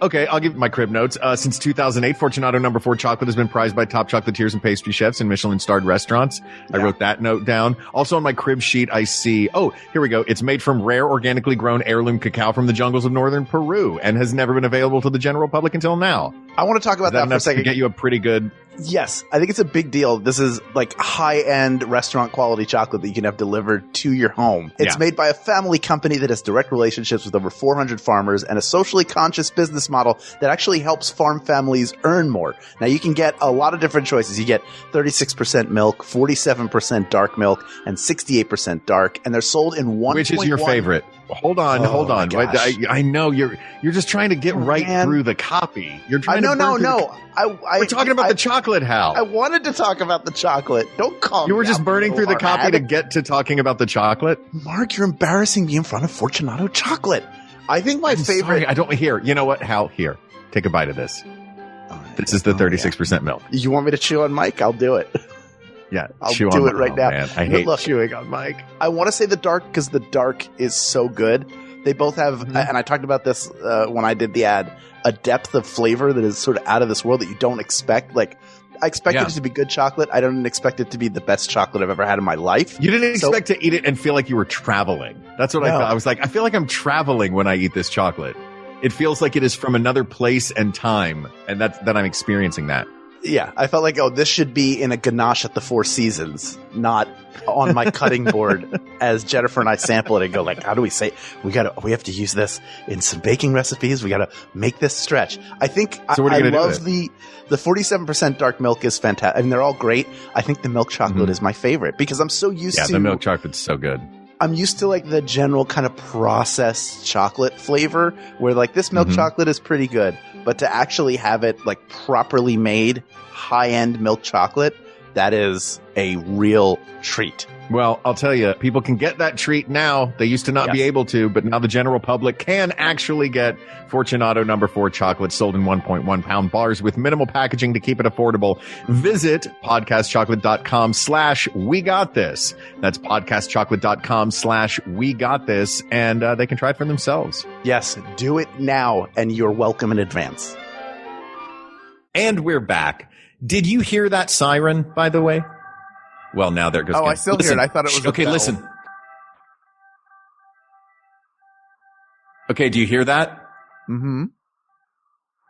Okay, I'll give my crib notes. Since 2008, Fortunato No. 4 chocolate has been prized by top chocolatiers and pastry chefs in Michelin-starred restaurants. I wrote that note down. Also on my crib sheet, I see, here we go. It's made from rare, organically grown heirloom cacao from the jungles of northern Peru and has never been available to the general public until now. I want to talk about that for a second. To get you a pretty good... Yes, I think it's a big deal. This is like high-end restaurant quality chocolate that you can have delivered to your home. It's made by a family company that has direct relationships with over 400 farmers and a socially conscious business model that actually helps farm families earn more. Now, you can get a lot of different choices. You get 36% milk, 47% dark milk, and 68% dark, and they're sold in 1.1. Which is your favorite? Hold on. I know you're just trying to get through the copy. You're trying to No. We're talking about the chocolate, Hal. I wanted to talk about the chocolate. Don't call me. You were just burning through the copy to get to talking about the chocolate? Mark, you're embarrassing me in front of Fortunato chocolate. I think my favorite. Sorry, I don't hear. You know what, Hal? Here, take a bite of this. This is the 36% milk. You want me to chew on Mike? I'll do it. Yeah, I'll do it right now. Man. I hate chewing on Mike. I want to say the dark because the dark is so good. They both have, and I talked about this when I did the ad, a depth of flavor that is sort of out of this world that you don't expect. Like, I expected it to be good chocolate. I don't expect it to be the best chocolate I've ever had in my life. You didn't expect to eat it and feel like you were traveling. That's what I thought. I was like, I feel like I'm traveling when I eat this chocolate. It feels like it is from another place and time, and that I'm experiencing that. Yeah, I felt like, this should be in a ganache at the Four Seasons, not on my cutting board as Jennifer and I sample it and go like, how do we say, we have to use this in some baking recipes. We got to make this stretch. I think I love the 47% dark milk is fantastic. I mean, they're all great. I think the milk chocolate is my favorite because I'm so used to. Yeah, the milk chocolate's so good. I'm used to like the general kind of processed chocolate flavor where like this milk chocolate is pretty good, but to actually have it like properly made high-end milk chocolate, that is a real treat. Well, I'll tell you, people can get that treat now. They used to not be able to, but now the general public can actually get Fortunato No. 4 chocolate sold in 1.1 pound bars with minimal packaging to keep it affordable. Visit podcastchocolate.com/WeGotThis. That's podcastchocolate.com/WeGotThis, and they can try it for themselves. Yes, do it now, and you're welcome in advance. And we're back. Did you hear that siren, by the way? Well, now there goes. I still hear it. I thought it was okay. A bell. Listen. Okay, do you hear that? Mm-hmm.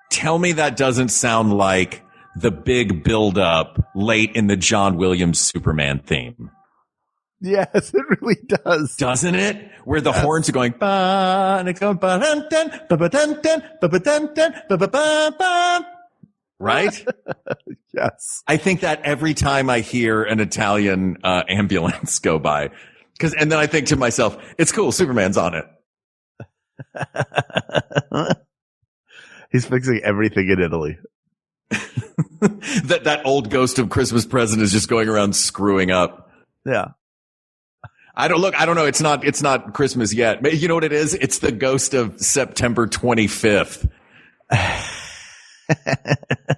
Tell me that doesn't sound like the big build-up late in the John Williams Superman theme. Yes, it really does. Doesn't it? Where the horns are going, ba, and it's going, ba dun dun, ba ba dun dun, ba ba dun dun, ba ba ba ba. Right? Yes. I think that every time I hear an Italian ambulance go by, and then I think to myself, it's cool, Superman's on it. He's fixing everything in Italy. that old ghost of Christmas Present is just going around screwing up. Yeah. I don't know. It's not Christmas yet. You know what it is? It's the ghost of September 25th.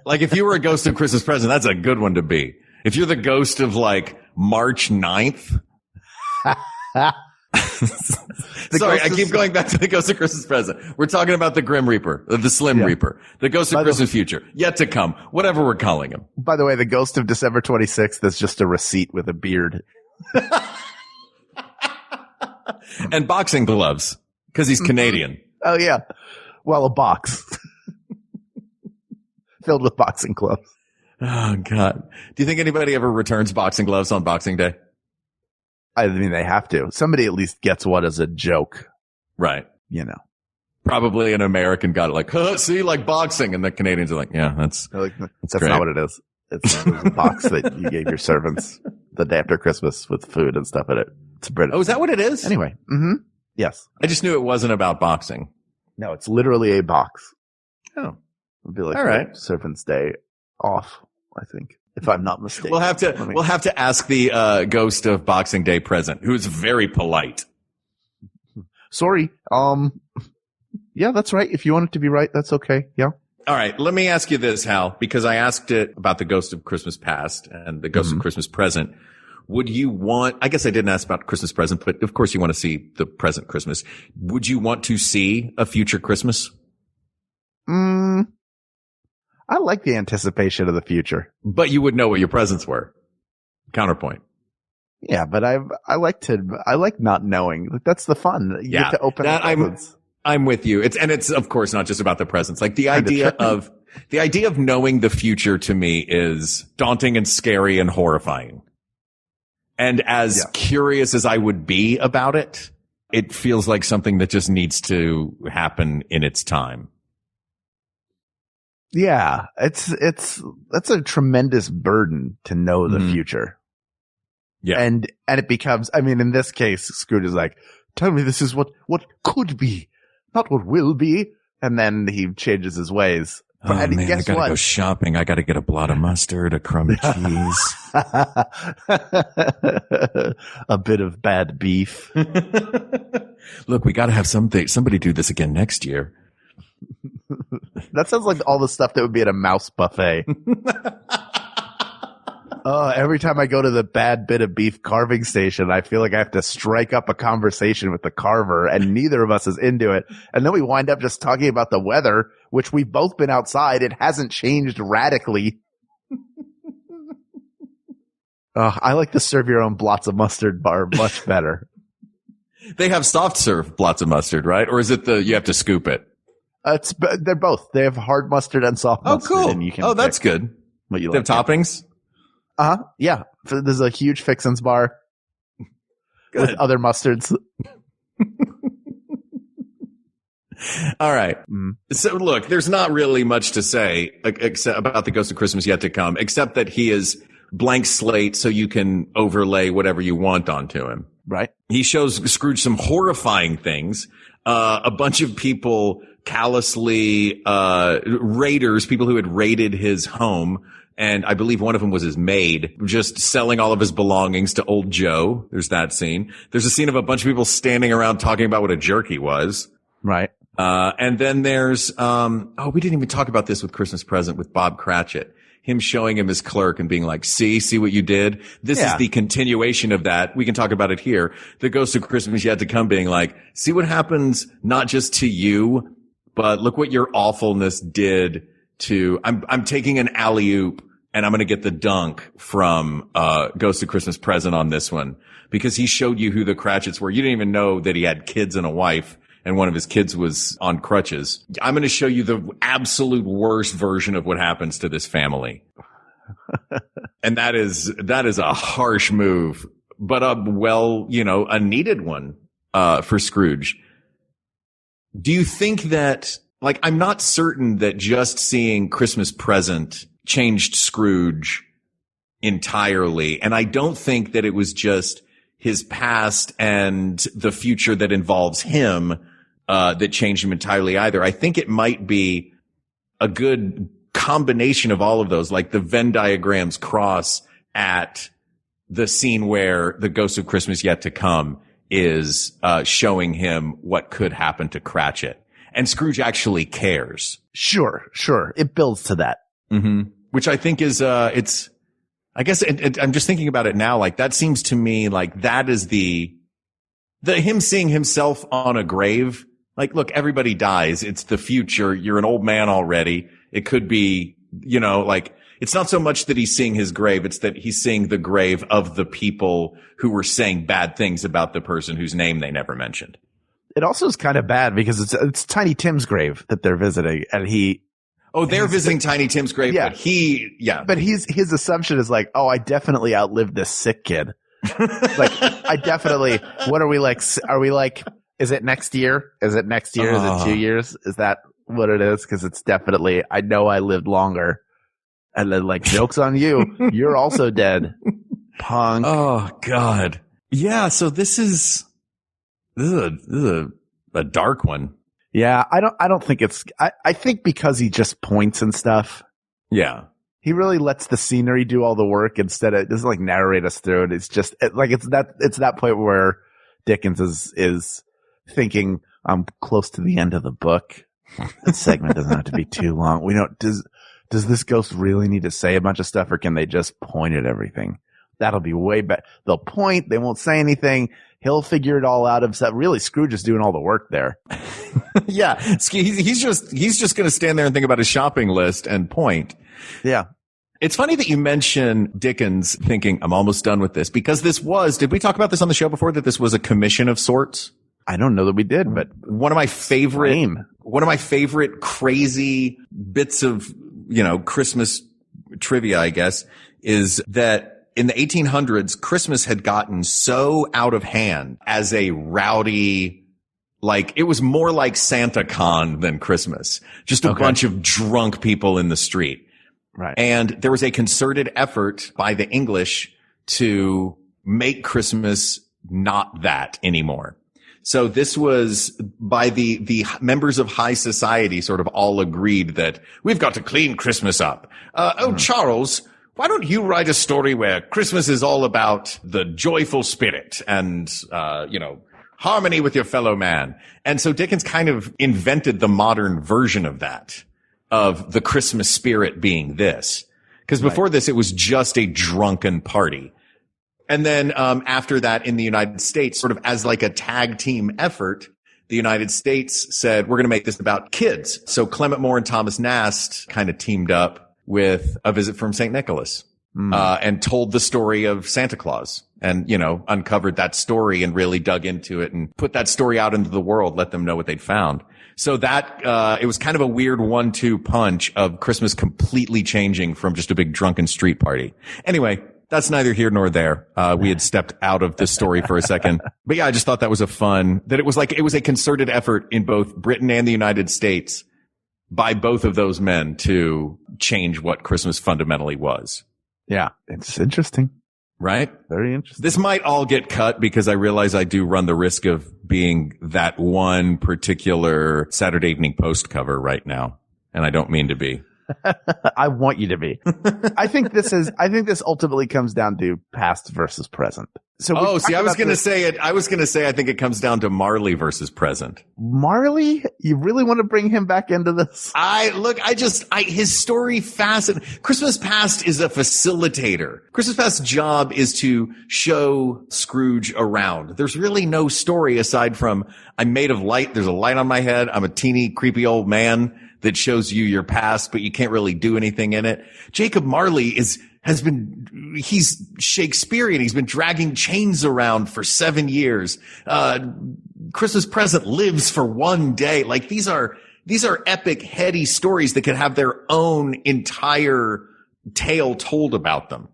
Like if you were a ghost of Christmas Present, that's a good one to be. If you're the ghost of like March 9th. Sorry, I keep going back to the ghost of Christmas Present. We're talking about the Grim Reaper, the Slim Reaper, the ghost of Christmas Future, yet to come, whatever we're calling him. By the way, the ghost of December 26th is just a receipt with a beard. And boxing gloves, because he's Canadian. Oh, yeah. Well, a box. Filled with boxing gloves. Oh, God. Do you think anybody ever returns boxing gloves on Boxing Day? I mean, they have to. Somebody at least gets one as a joke. Right. You know. Probably an American got it like, see, like boxing. And the Canadians are like, yeah, that's great. Not what it is. It's a box that you gave your servants the day after Christmas with food and stuff in it. It's British. Oh, is that what it is? Anyway. Mm-hmm. Yes. I just knew it wasn't about boxing. No, it's literally a box. Oh. It'd be like all right. Servant's Day off, I think, if I'm not mistaken. We'll have to ask the ghost of Boxing Day present, who's very polite. Sorry. Yeah, that's right. If you want it to be right, that's okay. Yeah. All right. Let me ask you this, Hal, because I asked it about the Ghost of Christmas Past and the Ghost of Christmas Present. Would you want, I guess I didn't ask about Christmas Present, but of course you want to see the present Christmas. Would you want to see a future Christmas? I like the anticipation of the future. But you would know what your presents were. Counterpoint. Yeah, but I like not knowing. That's the fun. You get to open that presents. I'm with you. It's of course not just about the presents. Like the idea of knowing the future to me is daunting and scary and horrifying. And as curious as I would be about it, it feels like something that just needs to happen in its time. Yeah, that's a tremendous burden to know the future. Yeah. And it becomes, I mean, in this case, Scrooge is like, tell me this is what could be, not what will be. And then he changes his ways. Oh man, I gotta go shopping. I gotta get a blot of mustard, a crumb of cheese. A bit of bad beef. Look, we gotta have somebody do this again next year. That sounds like all the stuff that would be at a mouse buffet. Every time I go to the bad bit of beef carving station, I feel like I have to strike up a conversation with the carver, and neither of us is into it. And then we wind up just talking about the weather, which we've both been outside. It hasn't changed radically. I like the serve your own blots of mustard bar much better. They have soft serve blots of mustard, right? Or is it you have to scoop it? They're both. They have hard mustard and soft mustard. Oh, cool. And you can that's good. What you they like. Have toppings? Yeah. There's a huge fixins bar with other mustards. All right. So look, there's not really much to say except about the Ghost of Christmas Yet to Come, except that he is blank slate, so you can overlay whatever you want onto him. Right. He shows Scrooge some horrifying things. A bunch of people callously, raiders, people who had raided his home. And I believe one of them was his maid, just selling all of his belongings to old Joe. There's that scene. There's a scene of a bunch of people standing around talking about what a jerk he was. Right. And then there's, we didn't even talk about this with Christmas Present with Bob Cratchit. Him showing him his clerk and being like, see what you did? This is the continuation of that. We can talk about it here. The Ghost of Christmas Yet to Come being like, see what happens not just to you, but look what your awfulness did to, I'm taking an alley-oop and I'm going to get the dunk from, Ghost of Christmas Present on this one because he showed you who the Cratchits were. You didn't even know that he had kids and a wife and one of his kids was on crutches. I'm going to show you the absolute worst version of what happens to this family. And that is a harsh move, but a needed one, for Scrooge. Do you think that, I'm not certain that just seeing Christmas Present changed Scrooge entirely. And I don't think that it was just his past and the future that involves him, that changed him entirely either. I think it might be a good combination of all of those, like the Venn diagrams cross at the scene where the Ghost of Christmas Yet to Come is, showing him what could happen to Cratchit. And Scrooge actually cares. Sure. It builds to that. Mm-hmm. Which I think is, I guess I'm just thinking about it now. Like that seems to me like that is the him seeing himself on a grave. Like, look, everybody dies. It's the future. You're an old man already. It could be, it's not so much that he's seeing his grave. It's that he's seeing the grave of the people who were saying bad things about the person whose name they never mentioned. It also is kind of bad because it's Tiny Tim's grave that they're visiting, and they're visiting Tiny Tim's grave, yeah. But his assumption is like, I definitely outlived this sick kid. What are we like? Are we like, is it next year? Is it next year? Is it 2 years? Is that what it is? Cause it's definitely, I know I lived longer. And then joke's on you. You're also dead. Punk. Oh God. Yeah. So this is a dark one. Yeah. I don't think I think because he just points and stuff. Yeah. He really lets the scenery do all the work instead of, it doesn't narrate us through it. It's just it's that point where Dickens is thinking, I'm close to the end of the book. This segment doesn't have to be too long. Does this ghost really need to say a bunch of stuff, or can they just point at everything? That'll be way better. They'll point, they won't say anything. He'll figure it all out himself. Really, Scrooge is doing all the work there. Yeah. He's just going to stand there and think about his shopping list and point. Yeah. It's funny that you mention Dickens thinking, I'm almost done with this, because did we talk about this on the show before, that this was a commission of sorts? I don't know that we did, but one of my favorite crazy bits of, Christmas trivia, I guess, is that in the 1800s, Christmas had gotten so out of hand as a rowdy, it was more like SantaCon than Christmas. Just a bunch of drunk people in the street. Right. And there was a concerted effort by the English to make Christmas not that anymore. So this was by the members of high society sort of all agreed that we've got to clean Christmas up. Charles, why don't you write a story where Christmas is all about the joyful spirit and, harmony with your fellow man? And so Dickens kind of invented the modern version of that, of the Christmas spirit being this. Because before this, it was just a drunken party. And then after that, in the United States, sort of as like a tag team effort, the United States said, we're going to make this about kids. So Clement Moore and Thomas Nast kind of teamed up with A Visit from St. Nicholas and told the story of Santa Claus and, uncovered that story and really dug into it and put that story out into the world, let them know what they'd found. So that it was kind of a weird 1-2 punch of Christmas completely changing from just a big drunken street party. Anyway, that's neither here nor there. We had stepped out of this story for a second. But yeah, I just thought that was it was a concerted effort in both Britain and the United States by both of those men to change what Christmas fundamentally was. Yeah, it's interesting. Right? Very interesting. This might all get cut because I realize I do run the risk of being that one particular Saturday Evening Post cover right now. And I don't mean to be. I want you to be. I think this ultimately comes down to past versus present. So I was going to say I think it comes down to Marley versus present. Marley? You really want to bring him back into this? His story fascinates. Christmas Past is a facilitator. Christmas Past's job is to show Scrooge around. There's really no story aside from I'm made of light. There's a light on my head. I'm a teeny creepy old man that shows you your past, but you can't really do anything in it. Jacob Marley he's Shakespearean. He's been dragging chains around for 7 years. Christmas Present lives for one day. Like these are epic, heady stories that could have their own entire tale told about them.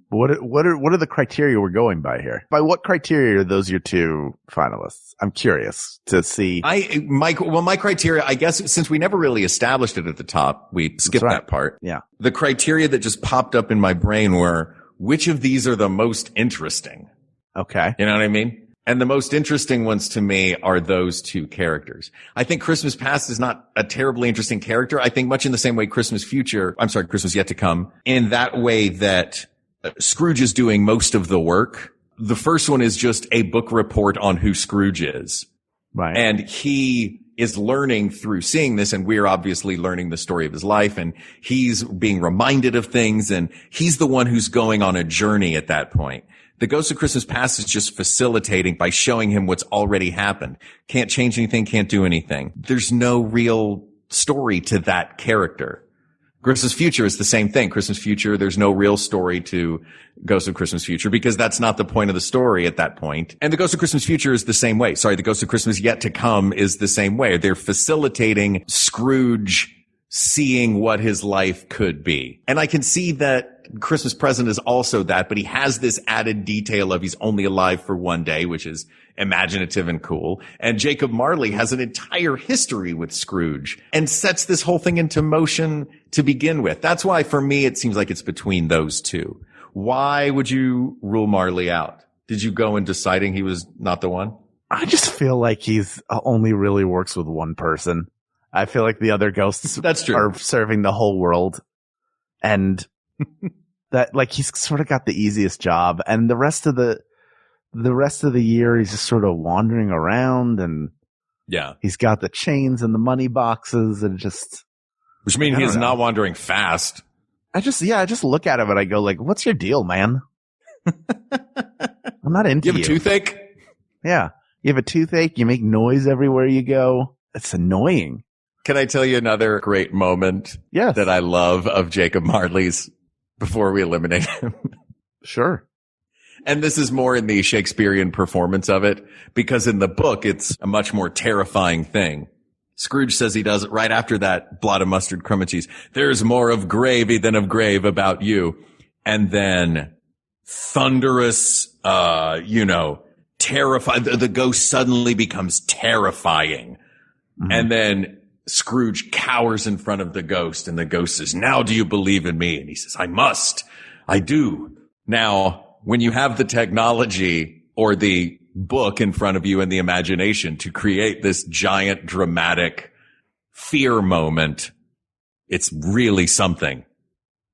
What are the criteria we're going by here? By what criteria are those your two finalists? I'm curious to see. My criteria, I guess, since we never really established it at the top, we skipped that part. Yeah. The criteria that just popped up in my brain were, which of these are the most interesting? Okay. You know what I mean? And the most interesting ones to me are those two characters. I think Christmas Past is not a terribly interesting character. I think much in the same way Christmas Yet to Come, in that way that Scrooge is doing most of the work. The first one is just a book report on who Scrooge is. Right. And he is learning through seeing this, and we're obviously learning the story of his life, and he's being reminded of things, and he's the one who's going on a journey at that point. The Ghost of Christmas Past is just facilitating by showing him what's already happened. Can't change anything, can't do anything. There's no real story to that character. Christmas Future is the same thing. Christmas Future, there's no real story to Ghost of Christmas Future because that's not the point of the story at that point. And the Ghost of Christmas Future is the same way. Sorry, the Ghost of Christmas Yet to Come is the same way. They're facilitating Scrooge seeing what his life could be. And I can see that Christmas Present is also that, but he has this added detail of he's only alive for one day, which is imaginative and cool. And Jacob Marley has an entire history with Scrooge and sets this whole thing into motion to begin with. That's why for me, it seems like it's between those two. Why would you rule Marley out? Did you go in deciding he was not the one? I just feel like he's only really works with one person. I feel like the other ghosts That's true. are serving the whole world. And that, like, he's sort of got the easiest job. And the rest of the the rest of the year, he's just sort of wandering around, and he's got the chains and the money boxes, and just, which means he's not wandering fast. I just look at him and I go like, what's your deal, man? I'm not into you. You have a toothache? Yeah. You have a toothache. You make noise everywhere you go. It's annoying. Can I tell you another great moment that I love of Jacob Marley's before we eliminate him? Sure. And this is more in the Shakespearean performance of it, because in the book, it's a much more terrifying thing. Scrooge says he does it right after that blot of mustard, crumb and cheese. There's more of gravy than of grave about you. And then thunderous, terrifying. The ghost suddenly becomes terrifying. Mm-hmm. And then Scrooge cowers in front of the ghost, and the ghost says, now do you believe in me? And he says, I must. I do. Now, when you have the technology or the book in front of you and the imagination to create this giant dramatic fear moment, it's really something.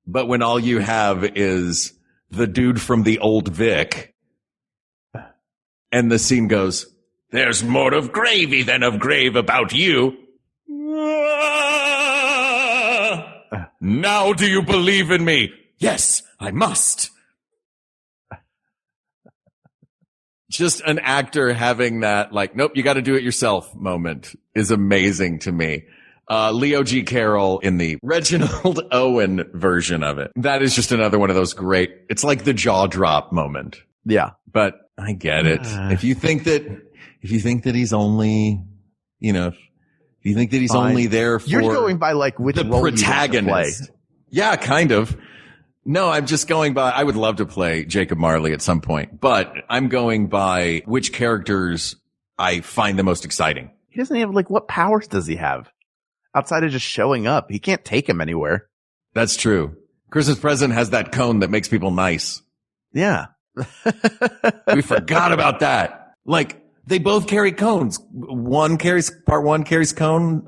But when all you have is the dude from the old Vic, and the scene goes, there's more of gravy than of grave about you. Now do you believe in me? Yes, I must. Just an actor having that, like, nope, you got to do it yourself moment is amazing to me. Leo G. Carroll in the Reginald Owen version of it. That is just another one of those great, it's like the jaw drop moment. Yeah. But I get it. If you think that he's only, if you think that he's only there for, you're going by like which the role protagonist. You play. Yeah, kind of. No, I'm just going by, I would love to play Jacob Marley at some point, but I'm going by which characters I find the most exciting. He doesn't have, like, what powers does he have? Outside of just showing up. He can't take him anywhere. That's true. Christmas Present has that cone that makes people nice. Yeah. We forgot about that. Like, they both carry cones. Part one carries cone.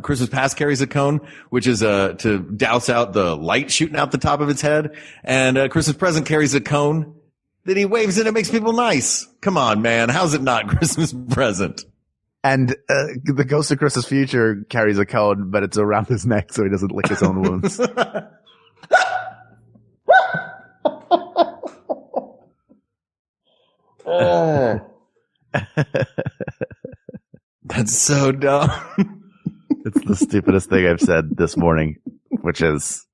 Christmas Past carries a cone, which is, to douse out the light shooting out the top of its head. And, Christmas Present carries a cone that he waves and it makes people nice. Come on, man. How's it not Christmas Present? And, the Ghost of Christmas Future carries a cone, but it's around his neck so he doesn't lick his own wounds. That's so dumb. It's the stupidest thing I've said this morning, which is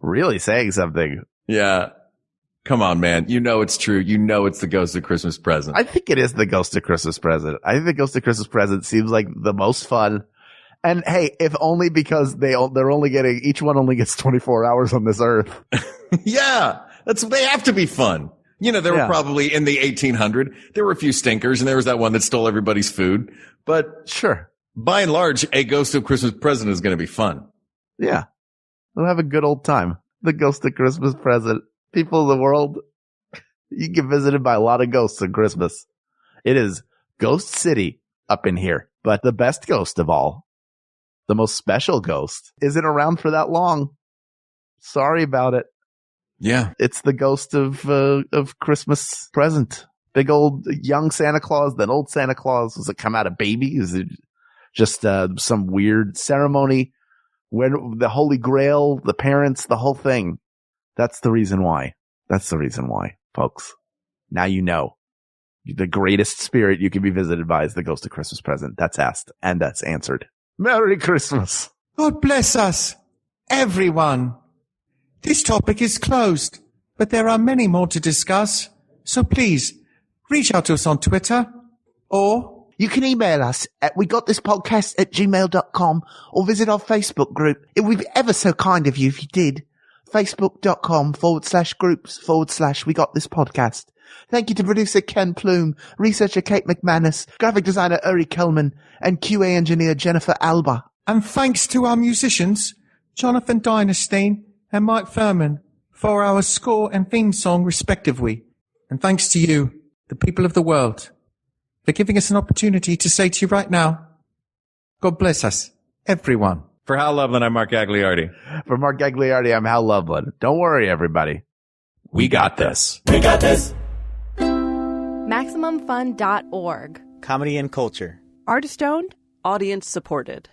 really saying something. Yeah. Come on, man. You know it's true. You know it's the Ghost of Christmas Present. I think it is the Ghost of Christmas Present. I think the Ghost of Christmas Present seems like the most fun. And hey, if only because they're only getting, each one only gets 24 hours on this earth. Yeah. They have to be fun. There were probably in the 1800, there were a few stinkers, and there was that one that stole everybody's food. But sure, by and large, a Ghost of Christmas Present is going to be fun. Yeah. We'll have a good old time. The Ghost of Christmas Present. People of the world, you get visited by a lot of ghosts on Christmas. It is Ghost City up in here. But the best ghost of all, the most special ghost, isn't around for that long. Sorry about it. Yeah. It's the ghost of Christmas Present. Big old young Santa Claus, then old Santa Claus. Does it come out a baby? Is it just some weird ceremony? When the Holy Grail, the parents, the whole thing. That's the reason why. That's the reason why, folks. Now you know. The greatest spirit you can be visited by is the Ghost of Christmas Present. That's asked, and that's answered. Merry Christmas. God bless us, everyone. This topic is closed, but there are many more to discuss. So please, reach out to us on Twitter, or you can email us at wegotThisPodcast@gmail.com or visit our Facebook group. It would be ever so kind of you if you did. Facebook.com/groups/We Got This Podcast. Thank you to producer Ken Plume, researcher Kate McManus, graphic designer Uri Kelman, and QA engineer Jennifer Alba. And thanks to our musicians, Jonathan Dynestein and Mike Furman, for our score and theme song respectively. And thanks to you, the people of the world, for giving us an opportunity to say to you right now, God bless us, everyone. For Hal Loveland, I'm Mark Gagliardi. For Mark Gagliardi, I'm Hal Loveland. Don't worry, everybody. We got this. We got this. MaximumFun.org. Comedy and culture. Artist owned. Audience supported.